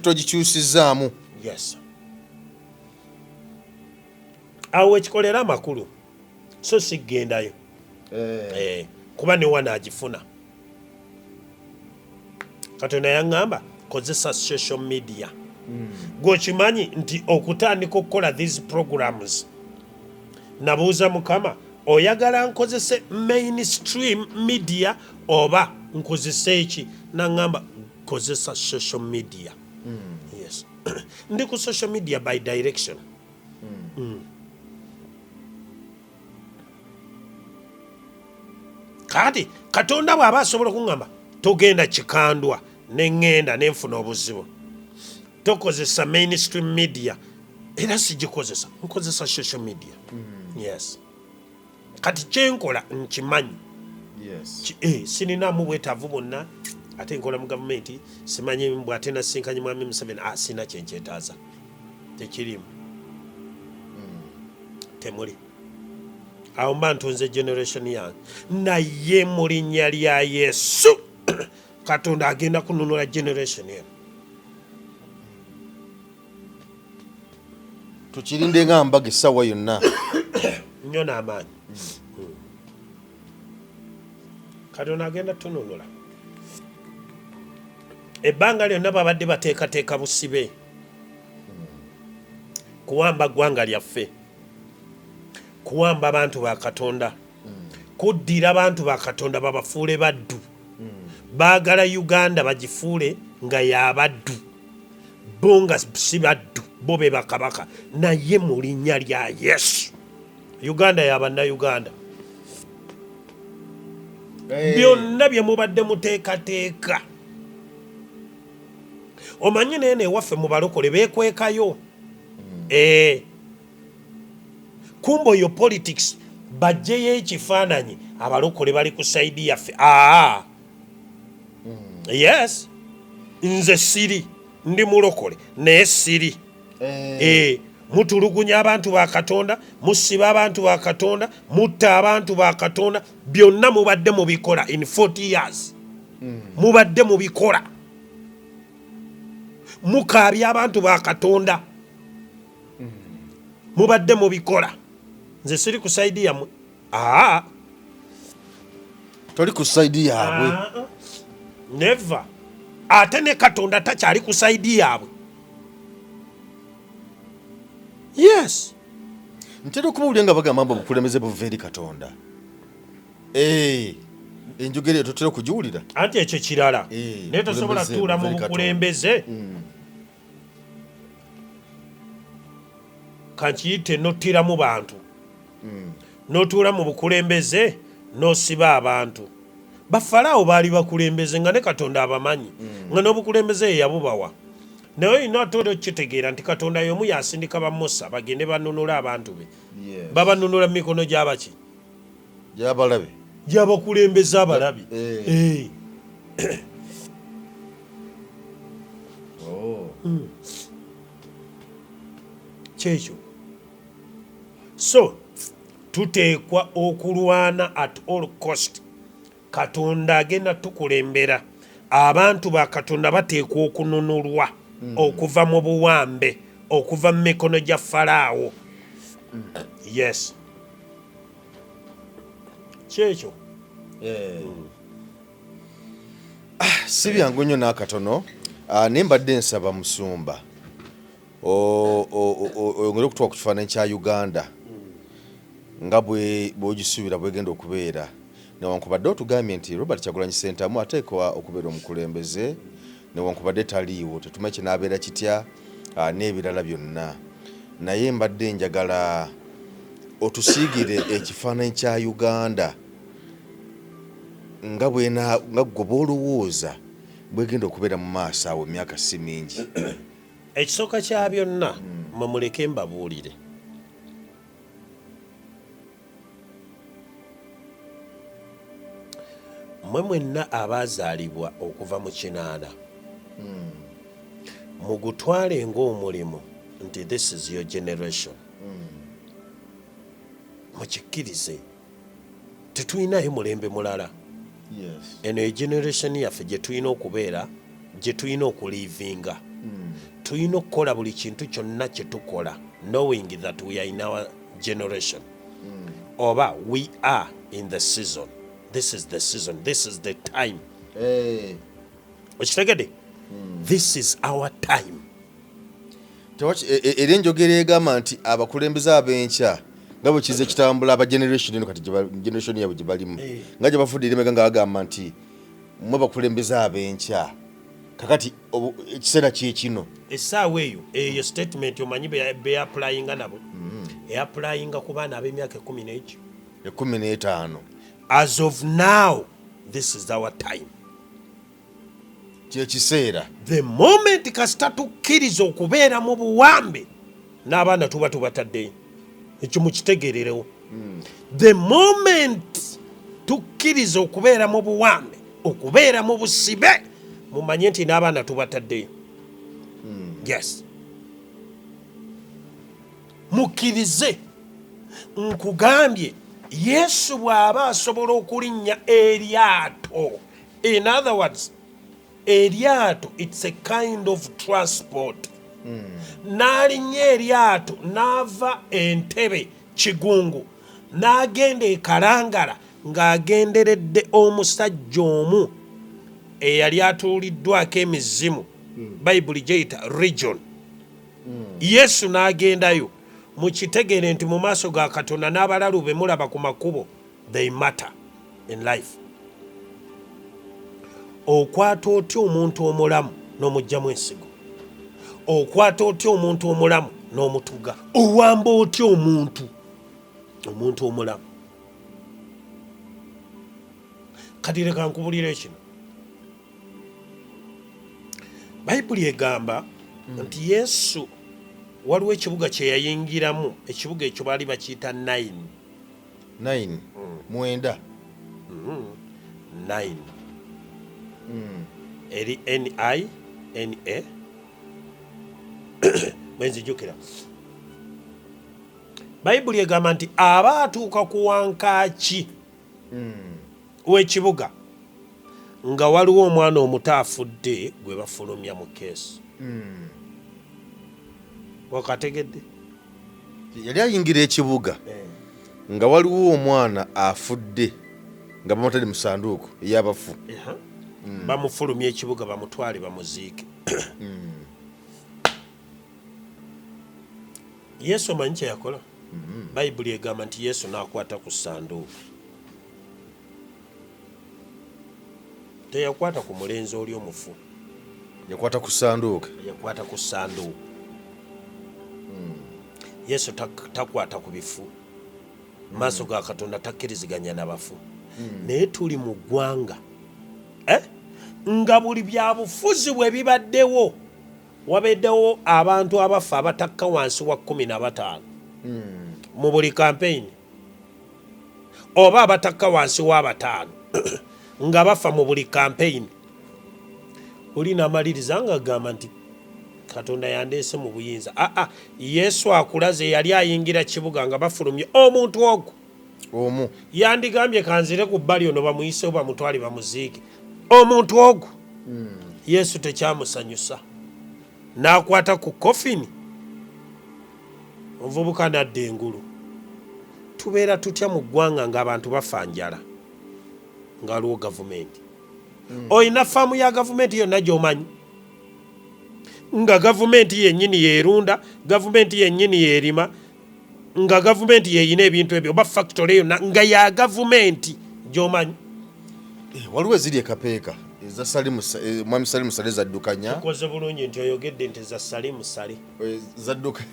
togikyusizaamu. Yes. Awo ekikolera amakulu so sigendayo kuba newa naagifuna. Katonda yaŋŋamba kozesa social media. Gwokimanyi nti okutandika okukola these programs nabuuza Mukama oyagala nkozese mainstream media oba nkozese eki naŋŋamba kozesa social media. Yes. Ndi ku social media by direction. Kati Katonda bw'aba asobola okuŋŋamba togenda kikandwa neŋŋenda nenfuna obuzibu tokozesa mainstream media era sigikozesa nkozesa social media. Yes. Kati kyenkola nkimanyi. Sininamu bwetaavu bwonna ate nkola mu gavumenti simanyi bw'ate nasinkanye mwami Museveni sina kyenkyetaaza tekirimu temuli awo mba ntunze generation yange naye mu linnya lya Yesu Katonda agenda kununula generation eno. Tukirinde nga mbaga essaawa yonna nnyo n'amaanyi. Katonda agenda tununula ebbanga lyonna babadde bateekateeka busibe kuwamba ggwanga lyaffe kuwamba abantu ba Katonda kuddira abantu ba Katonda babafuule baddu baagala Uganda bagifuule nga y'abaddu bo nga si baddu bo be bakabaka naye mu linnya lya Yesu Uganda y'abannayuganda. Byonna bye mubadde muteekateeka omanyi nene waffe mu balokole beekwekayo kumbo yo politics bajjeyo ekifaananyi abalokole bali ku saidi yaffe. Yes, nze siri ndi mulokole naye siri. Mutulugunya abantu ba Katonda musiba abantu ba Katonda mutta abantu ba Katonda byonna mubadde mubikola in 40 years. Mubadde mubikola mukaabya abantu ba Katonda mubadde mubikola. Nze siri ku saidi yammwe. toli ku saidi yaabwe. Never. Ate ne Katonda takyali ku saidi yaabwe. Yes. Ntera okubuulira nga bagamba obukulembeze buva eri Katonda. Enjogera totera okugiwulira. Anti ekyo kirala. Naye tosobola tuula mu bukulembeze. Kankiyite nottira mu bantu. Notuula mu bukulembeze nosiba abantu. Bafalaawo baali bakulembeze nga ne Katonda abamanyi. Nga n'obukulembeze yabubawa. Naye ino atole okitegeera nti Katonda y'omu yasindika ba Musa bagende banunula abantu be. Babanunula mu mikono gy'abaki? Gy'abalabe. Gy'abakulembeze abalabi. Kyekyo. So tuteekwa okulwana at all cost. Katonda agenda tukulembera. Abantu ba Katonda bateekwa okununulwa okuva mu buwambe okuva mu mikono gya Falaawo. Yes. Kyekyo. Si byangu nnyo n'akatono. Ne mbadde nsaba Musumba oyongere okutuwa ku kifaananyi kya Uganda nga bw'ogisuubira bwegenda okubeera newankubadde otugambye nti Robert Kyagulanyi Ssentamu ateekwa okubeera omukulembeze newankubadde taliiwo tetumanyi kinaabeera kitya n'ebirala byonna naye mbadde njagala otusiigire ekifaananyi kya Uganda nga gwe bw'olowooza bwegenda okubeera mu maaso awo emyaka si mingi. Ekisooka kya byonna mumuleke mbabuulire. Mwe mwenna abaazaalibwa okuva mu kinaana mugutwale ng'omulimu nti this is your generation. Mukikkirize, tetulinayo mulembe mulala. Eno egeneration yaffe gye tulina okubeera, gye tulina okulivinga. Tulina okukola buli kintu kyonna kye tukola knowing that we are in our generation. Oba we are in the season. This is the season. This is the time. Okitegedde? This is our time. Era enjogera egamba nti abakulembeze ab'enkya nga bwe kize kitambula aba generation eno kati generation yabwe gye balimu nga gye bafudde emega nga bagamba nti mwe bakulembeze ab'enkya kakati ekiseera kyekino essaawa eyo statement omanyi be applyinga nabo applyinga ku baana ab'emyaka 15. As of now, this is our time. Kyekiseera The moment kasita tukkiriza okubeera mu buwambe n'abaana tuba tubatadde ekyo mukitegeererewo. The moment tukkiriza okubeera mu buwambe, okubeera mu busibe, mumanye nti n'abaana tubatadde. Yes. Mukkirize nkugambye Yesu bw'aba asobola okulinnya eryato. In other words, eryato, it's a kind of transport. N'alinnya eryato n'ava Entebbe Kigungu n'agenda e Kalangala ng'agenderedde omusajja omu eyali atuuliddwako emizimu, Bayibuli gyeyita region. Yesu n'agendayo. Mukitegeere nti mu maaso ga Katonda n'abalalu be mulaba ku makubo, they matter in life. Okwata otya omuntu omulamu n'omugyamu ensigo? Okwata otya omuntu omulamu n'omutuga? Owamba otya omuntu omulamu? Kati leka nkubulire kino. Bayibuli egamba nti Yesu waliwo ekibuga kye yayingiramu, ekibuga ekyo baali bakiyita 9. 9 eri NINA mwenzijukira. Bayibuli egamba nti aba atuuka ku wankaaki w'ekibuga nga waliwo omwana omuto afudde gwe bafulumya mu keesi. Wakategedde? Yali ayingira ekibuga nga waliwo omwana afudde nga bamutadde mu sanduuku ey'abafu. Bamufulumya ekibuga bamutwale bamuziike. Yesu omanyi kye yakola? Bayibuli egamba nti Yesu n'akwata ku sanduuku. Teyakwata ku mulenzi oli omufu. Yakwata ku sanduuku. Yakwata ku sanduuku. Yesu takwata ku bifu. Maaso ga Katonda takkiriziganya n'abafu. Naye tuli mu ggwanga nga buli byabufuzi bwe bibaddewo wabeddewo abantu abafa abatakka wansi wa 15 mu buli kampeyini, oba abatakka wansi wa 5 nga bafa mu buli kampeyini. Oli n'amaliriza nga agamba nti Katonda yandeese mu buyinza. Yesu akulaze yali ayingira kibuga nga bafulumye omuntu ogwo omu. Yandigambye kanzire ku bbali ono bamuyise bamutwale bamuziike omuntu ogwo. Yesu tekyamusanyusa, n'akwata ku kofini, omuvubuka n'adda engulu. Tubeera tutya mu ggwanga ng'abantu bafa njala nga waliwo gavumenti? Oyina faamu ya gavumenti yonna gy'omanyi nga gavumenti yennyini yeerunda, gavumenti yennyini yeerima, nga gavumenti yeyina ebintu ebyo, oba factory yonna nga ya gavumenti gy'omanyi? Waliwo eziri ekapeeka. eza Salimu mwami Salimu Sale zaddukanya kikoze bulungi nti oyogedde nti za Salimu Sale zadduka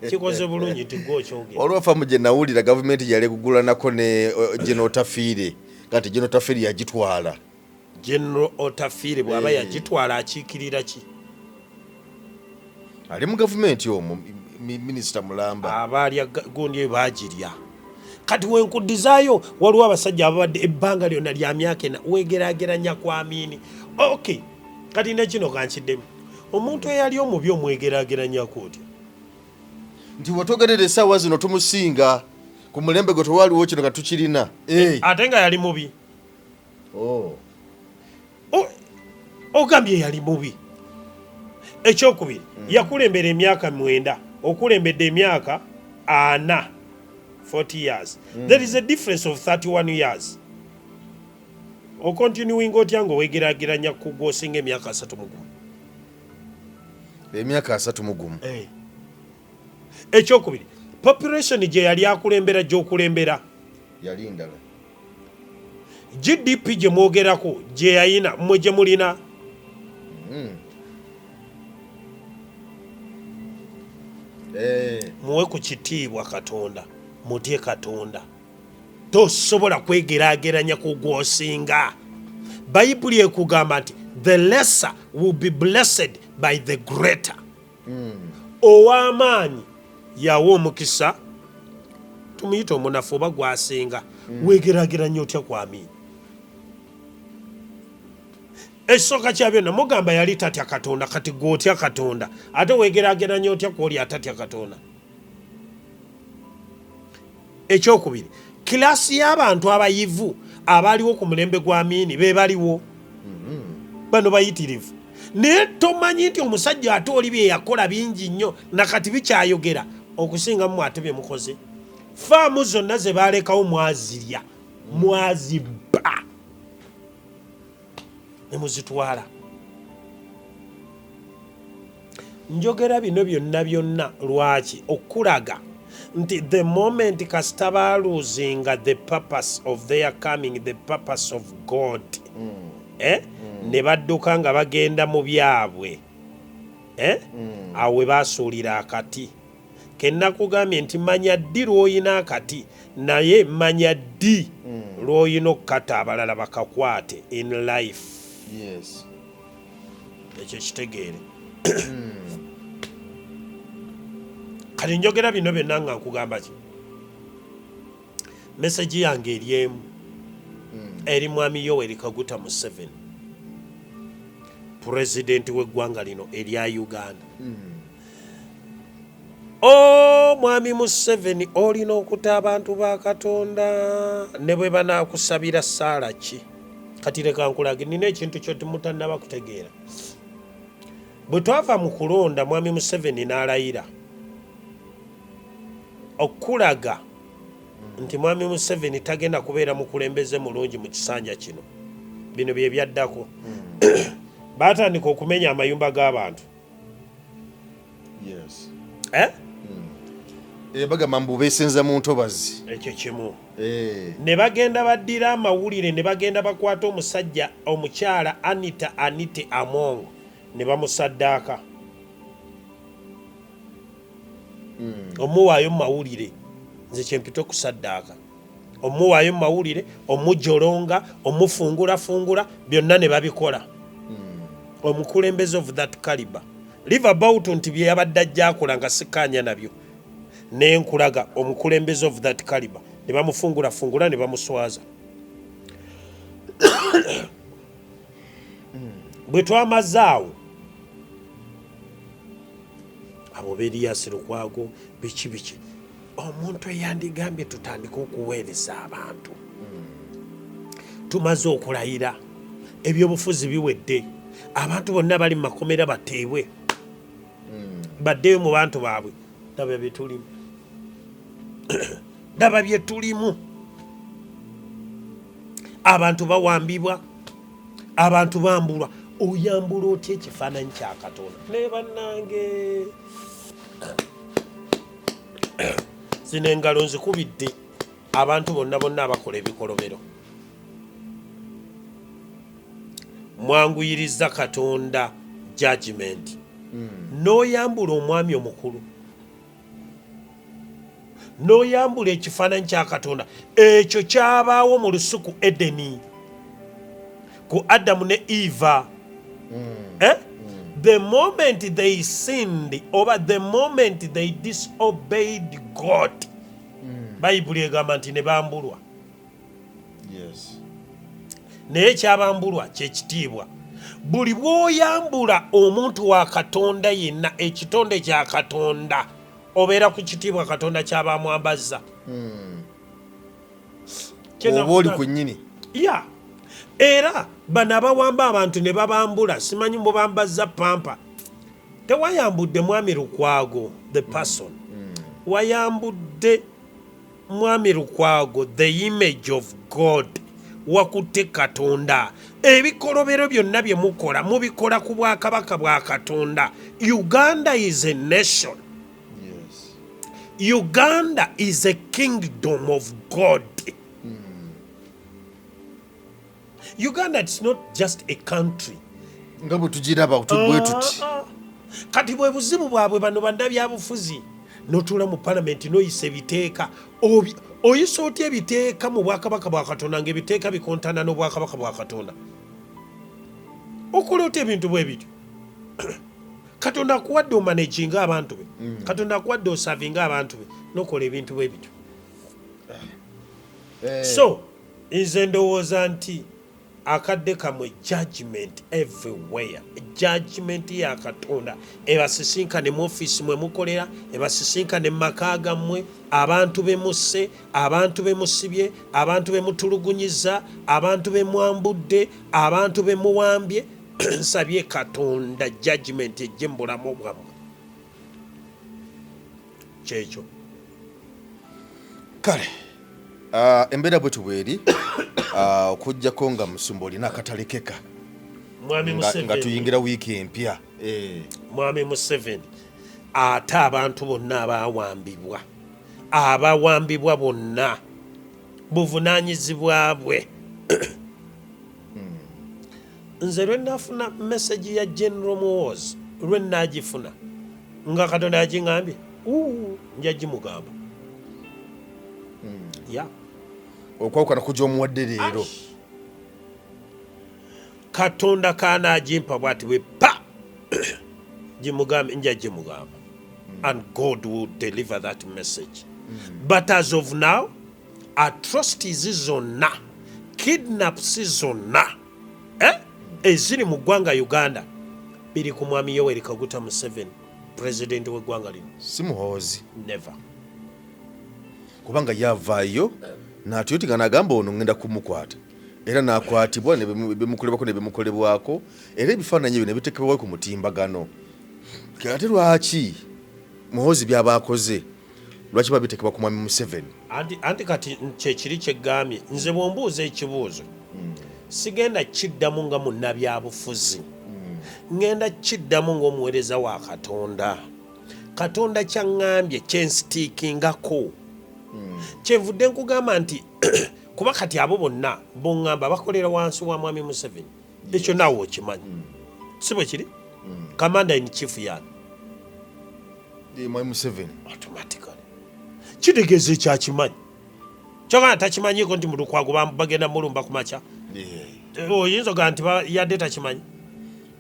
kikoze bulungi nti gwokyogedde olwafamu gye nawulira gavumenti yali kugulanako ne General Tafiire kati General Tafiire yagitwala General Otafiire bw'aba yagitwala akiikirira ki ali mu gavumenti omwo minisita Mulamba abaali gundi baagirya kati wenkudizaayo waliwo abasajja ababadde ebbanga lyonna lya myaka ena wegeraageranya ku Amini okay kati nekino kankiddemu omuntu eyali omubi omwegeraageranyako otya nti watogerera essaawa zino tumusinga ku mulembe gwe tewaliwo kino katukirina ate nga yali mubi ogambye yali mubi ekyokubiri yakulembera emyaka 9 okulembedde emyaka 4 40 years there is a difference of 31 years okontinuing otya ngaowegeraageranya ku gwosinga emyaka 31 emyaka 31 ekyokubiri population gye yali akulembera gy'okulembera yali ndala GDP gye mwogerako gye yayina mmwe gye mulina muwe ku kitiibwa Katonda mutye Katonda tosobola kwegeraageranya ku gwosinga bayibuli ekugamba nti the lesser will be blessed by the greater ow'amaanyi yawa omukisa tumuyita omunafu oba gwasinga wegeraageranya otya ku Amini ekisooka kya byonna mugamba yali tatya Katonda kati gw'otya Katonda ate wegeraageranya otya kwoli atatya Katonda ekyokubiri kilaasi y'abantu abayivu abaliwo ku mulembe gwa Amini be baliwo bano bayitirivu naye tomanyi nti omusajja ate oli bye yakola bingi nnyo nakati bikyayogera okusinga mu ate bye mukoze faamu zonna ze baalekawo mwazirya mwazibba ne muzitwala njogera bino byonna lwaki okulaga nti the moment kasita baaluzinga the purpose of their coming the purpose of God ne badduka nga bagenda mu byabwe awo we baasuulira akati kennakugambye nti manya ddi lw'oyina akati naye manya ddi lw'oyina okukata abalala bakakwate in life ekyo kitegeere kati njogera bino byonna nga nkugamba ki meseji yange eri emu eri mwami Yoweri Kaguta Museveni pulezidenti w'eggwanga lino erya Uganda mwami Museveni olina okuta abantu ba Katonda ne bwe banaakusabira ssaala ki kati leka nkulage nina ekintu kyotimutannaba kutegeera bwe twava mu kulonda mwami Museveni n'alayira okulaga nti mwami Museveni tagenda kubeera mukulembeze mulungi mu kisanja kino bino bye byaddako baatandika okumenya amayumba g'abantu bagamba mbu beesenza mu ntobazi ekyo kimu ne bagenda baddira amawulire ne bagenda bakwata omusajja omukyala Anite Among ne bamusaddaaka omuwaayo mu mawulire nze kyempita okusaddaaka omuwaayo mu mawulire omujolonga omufungulafungula byonna ne babikola omukulembeze of that caliber live about nti bye yabadde ajja akola nga sikkaanya nabyo naye nkulaga omukulembeze of that caliber ne bamufungulafungula ne bamuswaza bwe twamaze awo abo Beriyasi Lukwago biki omuntu eyandigambye tutandika okuweereza abantu tumaze okulayira ebyobufuzi biwedde abantu bonna bali mu makomera bateebwe baddeyo mu bantu baabwe ndaba byetulimu ndaba byetulimu abantu bawambibwa abantu bambulwa oyambula otya ekifaananyi kya Katonda naye bannange zino engalo nzikubidde abantu bonna abakola ebikolobero mwanguyiriza Katonda judgment n'oyambula omwami omukulu n'oyambula ekifaananyi kya Katonda ekyo kyabaawo mu lusuku Edeni ku Adamu ne Eva. The moment they sinned or the moment they disobeyed God, Bible egamba nti ne bambulwa. Naye kyabambulwa kyekitiibwa. Buli bw'oyambula omuntu wa Katonda yenna ekitonde kya Katonda obeera ku kitiibwa Katonda kyabamwambazza. Oba oli ku nnyini. Era bano abawamba abantu ne babambula simanyi mubambazza pampa. Tewayambudde mwami Lukwago the person. Wayambudde mwami Lukwago the image of God. Wakutte Katonda. Ebikolobero byonna bye mukola mubikola ku bwakabaka bwa Katonda. Uganda is a nation. Uganda is a kingdom of God. Uganda is not just a country. Nga bwe tugiraba bwe tuti. Kati bwe buzibu bwabwe bano bannabyabufuzi n'otuula mu palamenti n'oyisa ebiteeka oyisa otya ebiteeka mu bwakabaka bwa Katonda ng'ebiteeka bikontana n'obwakabaka bwa Katonda. Okola otya ebintu bwe bityo? Katonda akuwadde omanaginga abantu be. Katonda akuwadde osavinga abantu be n'okola ebintu bwe bityo. So nze ndowooza nti akadde kamwe judgment everywhere. Judgment ya Katonda ebasisinkane mu office mwe mukolera, ebasisinkane mu maka gammwe, abantu be musse, abantu be musibye, abantu be mutulugunyiza, abantu be mwambudde, abantu be muwambye. Nsabye Katonda judgment ejje mu bulamu bwammwe. Kyekyo. Kale embeera bwe tubweri okujjako nga musumba olina akatalekeka nga tuyingira wiiki empya. Mwami Museveni ate abantu bonna abawambibwa bonna buvunaanyizibwa bwe. Nze lwe nafuna message ya General Muhoozi lwe nagifuna nga Katonda yagiŋambye nja gimugamba. okwawukana kujja omuwadde leero. Katonda kaanagimpa bw'ati bwe pa gimugambe nja gimugamba. And God will deliver that message. But as of now, atrocities zonna, kidnaps zonna eziri mu ggwanga Uganda biri ku mwami Yoweri Kaguta Museveni, president w'eggwanga lino. Si Muhoozi. Never. Kubanga yavaayo n'atyotika n'agamba ono ngenda kumukwata era n'akwatibwa ne bimukolebwako ne bimukolebwako era ebifaananyi ebyo ne bitekebwayo ku mutimbagano. Ate lwaki Muhoozi by'abaakoze lwaki babitekebwa ku mwami Museveni? Anti kati kyekiri kyeggambye nze bw'ombuuza ekibuuzo sigenda kiddamu nga munnabyabufuzi, ngenda kiddamu ng'omuweereza wa Katonda. Katonda kyaŋŋambye kyensitiikingako. Kyenvudde nkugamba nti kuba kati abo bonna boŋŋamba bakolera wansi wa mwami Museveni. Ekyo naawe okimanyi. Si bwe kiri? Commander in chief yani. Mwami Museveni. Automatically. Kitegeeza ekyakimanyi. Kyogana takimanyiiko nti mu Lukwago bagenda mulumba ku makya. Oyinza ogaa nti yadde takimanyi.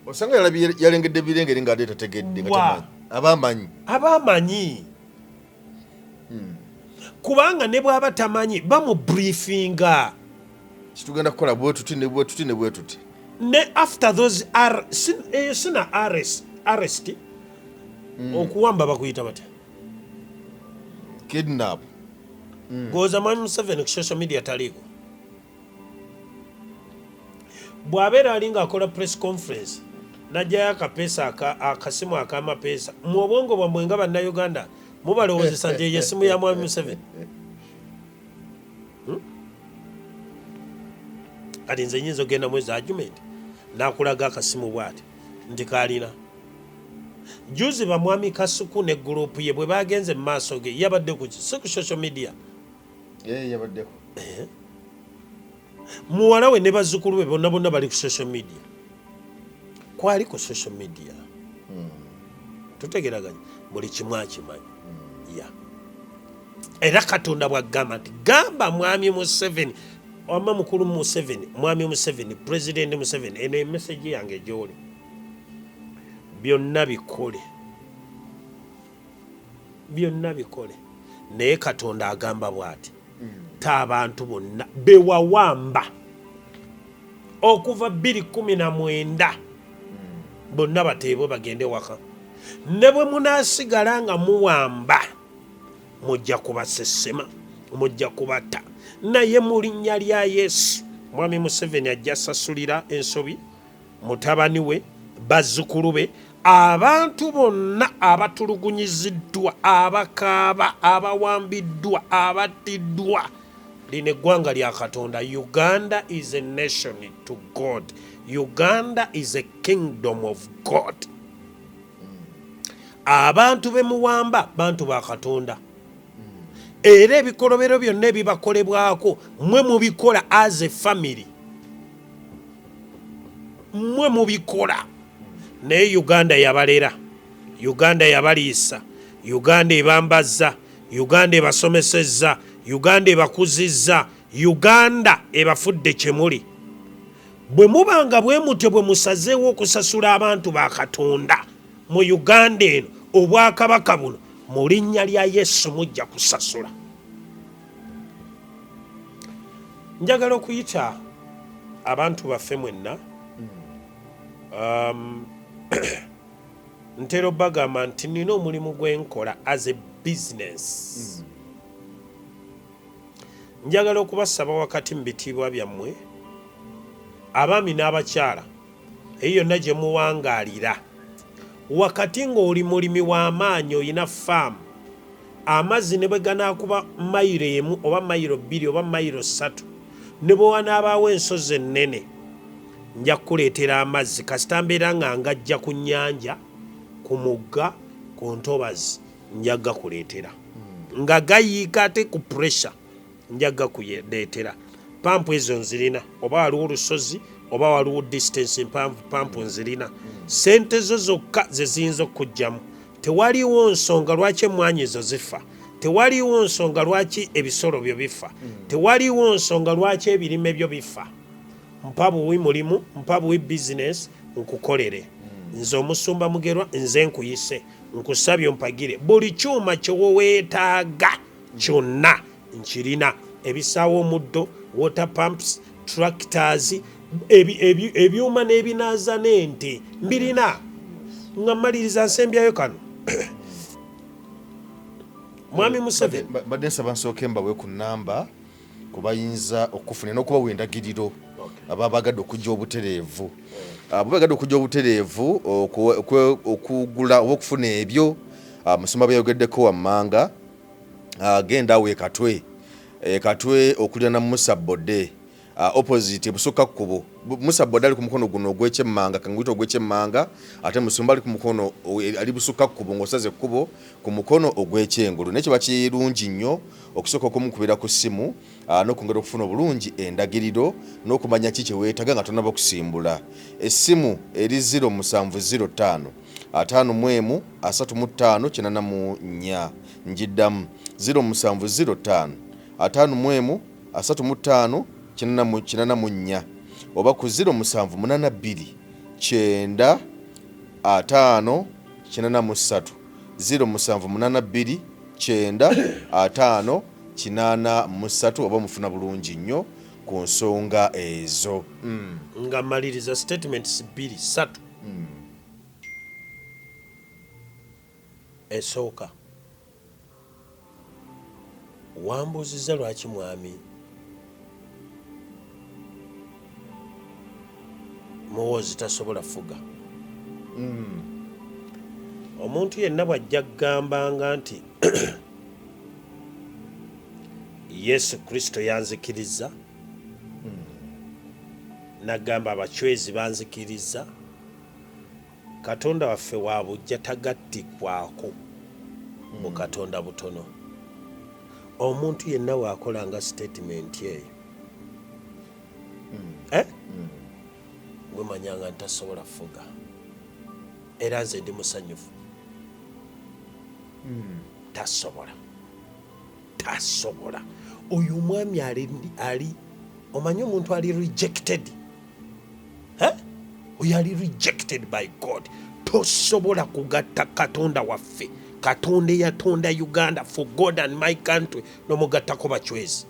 Osanga yalengedde birengeri ng'adde tategedde nga tamanyi. Abamanyi. Kubanga ne bw'aba tamanyi bamubriefinga. Kitugenda kukola bwe tuti ne bwe tuti ne bwe tuti. Ne after those sina arrest okuwamba bakuyita batya? Kidnap. Goza mwami Museveni ku social media taliiko. Bw'abeera alinga akola press conference najjayo akapeesa akasimu ak'amapeesa mu obwongo bwammwe nga bannayuganda mubalowoozesa nti eyo essimu ya mwami Museveni. Kati nze nyinza ogenda mwezi argument n'akulaga akasimu bw'ati nti kaalina. Juzi bamwami Kasuku ne gurupu ye bwe bagenze mu maaso ge yabadde ku si ku social media. Yabaddeko. Muwala we ne bazzukulu be bonna bali ku social media. kwali ku social media tutegeraganya buli kimu akimanyi ya era Katonda bwagamba nti gamba mwami Museveni wama mukulu Museveni mwami Museveni president Museveni ene message yange gyoli byonna bikole naye Katonda agamba bw'ati ta abantu bonna bewawamba okuva 2019 bonna bateebwe bagende waka ne bwe munaasigala nga muwamba mujja kubasesema mujja kubata naye mu linnya lya Yesu mwami Museveni ajja sasulira ensobi mutabani we bazzukulu be abantu bonna abatulugunyiziddwa abakaaba abawambiddwa abattiddwa lino eggwanga lya Katonda. Uganda is a nation to God. Uganda is a kingdom of God. Abantu bemuwamba bantu ba Katonda. Era ebikolobero byonna ebibakolebwako mwe mubikola as a family, mwe mubikola. Naye Uganda yabalera, Uganda yabaliisa, Uganda ebambaza, Uganda ebasomesezza, Uganda ebakuzizza, Uganda ebafudde kyemuli. Bwe mubanga bwe mutyo bwe musazeewo okusasula abantu ba Katonda mu Uganda eno obwakabaka buno mu linnya lya Yesu mujja kusasula. Njagala okuyita abantu baffe mwenna ntero bagamba nti nina omulimu gwenkola as a business. Njagala okubasaba wakati mu bitiibwa byammwe abaami n'abakyala eyo yonna gye muwangaalira wakati ng'oli mulimi w'amaanyi oyina faamu amazzi ne bwe ganaakuba mayiro emu oba mayiro 2 oba mayiro 3 ne bwe wanaabaawo ensozi ennene nja kukuleetera amazzi kasita mbeera nga ngajja ku nnyanja ku mugga ku ntobazi nja gakuleetera nga gayiika ate ku pressure nja gakuleetera. Pampu ezo nzirina oba waliwo olusozi oba waliwo distance empanvu pampu nzirina. Sente zo zokka ze ziyinza okujjamu. Tewaliwo nsonga lwaki emmwanyi ezo zifa, tewaliwo nsonga lwaki ebisolo byo bifa, tewaliwo nsonga lwaki ebirime byo bifa. Mpabuwi mulimu, mpabuwi business nkukolere. Nze omusumba Mugerwa nze nkuyise nkusabye ompagire buli kyuma kyeweetaaga kyonna nkirina. Ebisaawo omuddo, water pumps, tractors, ebyuma n'ebinaaza n'ente mbirina. Nga mmaliriza nsembyayo kano mwami Museveni badde nsaba nsooke mbawe ku nnamba kubayinza okufuna n'okubawa endagiriro ababagadde okujja obutereevu. Babagadde okujja obutereevu okugula oba okufuna ebyo musumba byayogeddeko wammanga genda awo ekatwe okulira na Musa Bode opposite busukka kkubo. Musa Bode ali ku mukono guno ogw'ekyemmanga kanguyita ogw'ekyemmanga ate musumba ali ku mukono ali busukka kkubo ng'osaze ekkubo ku mukono ogw'ekyengulu. Naye kiba kirungi nnyo okusooka okumukubira ku ssimu n'okwongera okufuna obulungi endagiriro n'okumanya ki kye weetaaga nga tonnaba kusimbula. Essimu eri 0705 51 35 94 njiddamu 0705 51 35 94 oba ku 0782 9 5 93 0782 9 5 93 oba mufuna bulungi nnyo ku nsonga ezo. nga maliriza statements 2-3 esooka wambuuziza lwaki mwami Muhoozi tasobola fuga. Omuntu yenna bw'ajja kugambanga nti Yesu Kristo yanzikiriza nagamba abachwezi banzikiriza Katonda waffe wa bujja tagattikwako mu Katonda butono. Omuntu yenna waakolanga statement eyo wemanyanga ntasobola fuga. era nze ndi musanyufu. Tasobola oyo omwami ali omanyi omuntu ali rejected, oyo ali rejected by God. Tosobola kugatta Katonda waffe, Katonda eyatonda Uganda for God and my country n'omugattako bachwezi.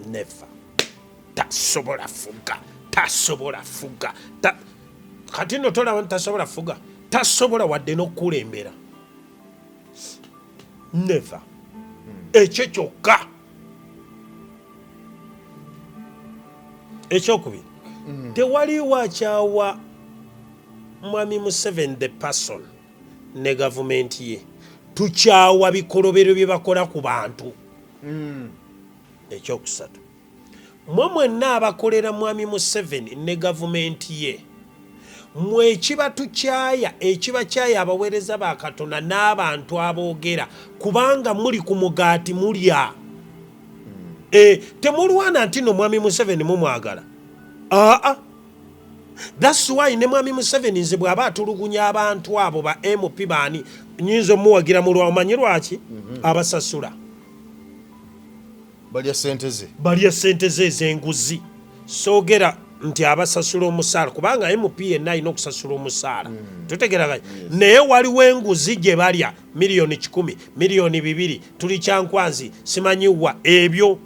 Never. Tasobola fuga kati no tolaba tasobola fuga, tasobola wadde n'okulembera. Never. Ekyo kyokka. Ekyokubiri, tewali wakyawa mwami Museveni the person ne gavumenti ye, tukyawa bikolobero bye bakola ku bantu. Ekyokusatu, mwe mwenna abakolera mwami Museveni ne gavumenti ye, mwe ekiba tukyaya ekibakyaya abaweereza ba Katonda n'abantu aboogera, kubanga muli ku mugaati mulya. Temulwana nti no mwami Museveni mumwagala. That's why ne mwami Museveni nze bw'aba atulugunya abantu abo ba MP baani nyinza omuwagira mu lwamanyi lwaki? Abasasula. Balya sente ze ez'enguzi. Soogera nti abasasula omusaala, kubanga MP yenna alina okusasula omusaala. Tutegeraganya. Naye waliwo enguzi gye balya miliyoni 10, miliyoni 2, tuli kyankwanzi, simanyiwa ebyo.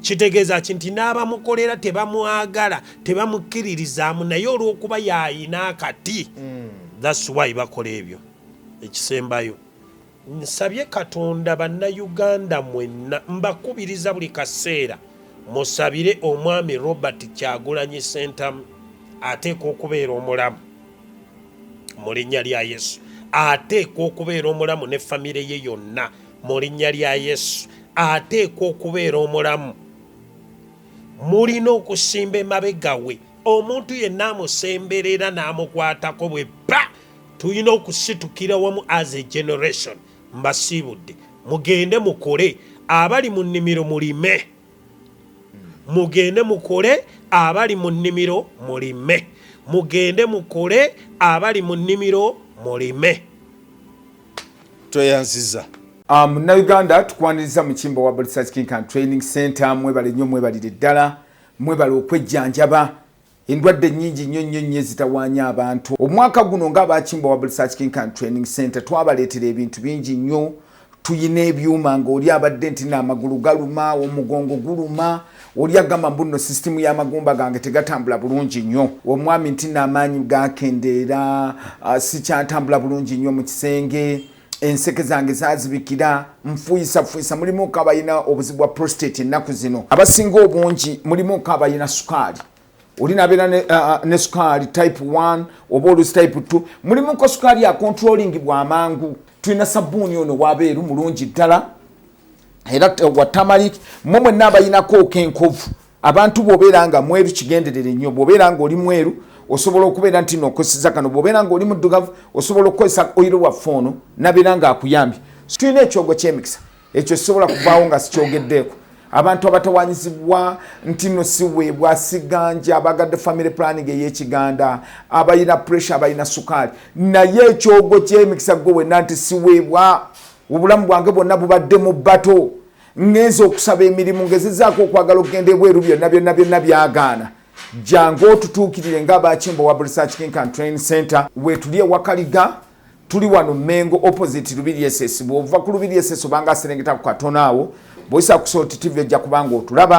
Kitegeeza nti n'abamukolera tebamwagala, tebamukkiririzaamu, naye olw'okuba yayina akati. That's why bakola ebyo. Ekisembayo, nsabye Katonda bannayuganda mwenna, mbakubiriza buli kaseera musabire omwami Robert Kyagulanyi Ssentamu ateekwa okubeera omulamu mu linnya lya Yesu. Ateekwa okubeera omulamu ne famire ye yonna mu linnya lya Yesu. Ateekwa okubeera omulamu. Mulina okusimba emabega we. Omuntu yenna amusemberera n'amukwatako bwe bba, tulina okusitukira wamu as a generation. Mbasiibudde mugende mukole, abali mu nnimiro mulime. Mugende mukole, abali mu nnimiro mulime. Mugende mukole, abali mu nnimiro mulime. Tweyanziza. Munnayuganda tukwaniriza mu Kimbo wa Research King and Training Center, mwebale nnyo mwebalire ddala, mwebale okwejjanjaba endwadde nnyingi nnyo ezitawaanya abantu. Omwaka guno ng'aba Kimbo wa Research King and Training Center twabaleetera ebintu bingi nnyo. Tuyina ebyuma ng'oli abadde nti n'amagulu galuma, omugongo guluma, oli agamba mbuno system y'amagumba gange tegatambula bulungi nnyo, omwami nti n'amaanyi gakendeera, sikyatambula bulungi nnyo mu kisenge, enseke zange zazibikira, nfuyisa mulimu kabayina obuzibu bwa prostate ennaku zino. Abasinga obungi mulimu kabayina sukaali. Oli nabeera ne sukaali type 1 oba olusi type 2, mulimu ko sukaali ya controlling bwa mangu. Tulina sabbuuni ono wabeeru mulungi ddala era wa turmeric. Mmwe n'abayinako kenkovu, abantu bw'obeera nga mweru kigenderere nnyo. Bw'obeera nga oli mweru osobola okubeera nti n'okoseza kano, bw'obeera nga oli muddugavu osobola okukozesa oyiro waffe ono nabeera nga akuyambye. Tulina ekyogo ky'emikisa, ekyo kisobola kuvaawo nga sikyogeddeeko. Abantu abatawanyizibwa nti no siweebwa siganja, abagadde family planning ey'ekiganda, abayina pressure, abayina sukaali, naye ekyogo ky'emikisa gwe wenna nti siweebwa, obulamu bwange bwonna bubadde mu bbato, ngenza okusaba emirimu, ngezezaako okwagala okugenda ebweru, byonna byagaana. Jangu otutuukirire ng'aba Kimbo wa Research King and Training Center, weetuli ewakaliga, tuli wano Mengo opposite Lubiri SS. Bw'ova ku Lubiri SS obanga aserengeta ku katono awo, bw'oyisa ku Salt TV ojja kubanga otulaba.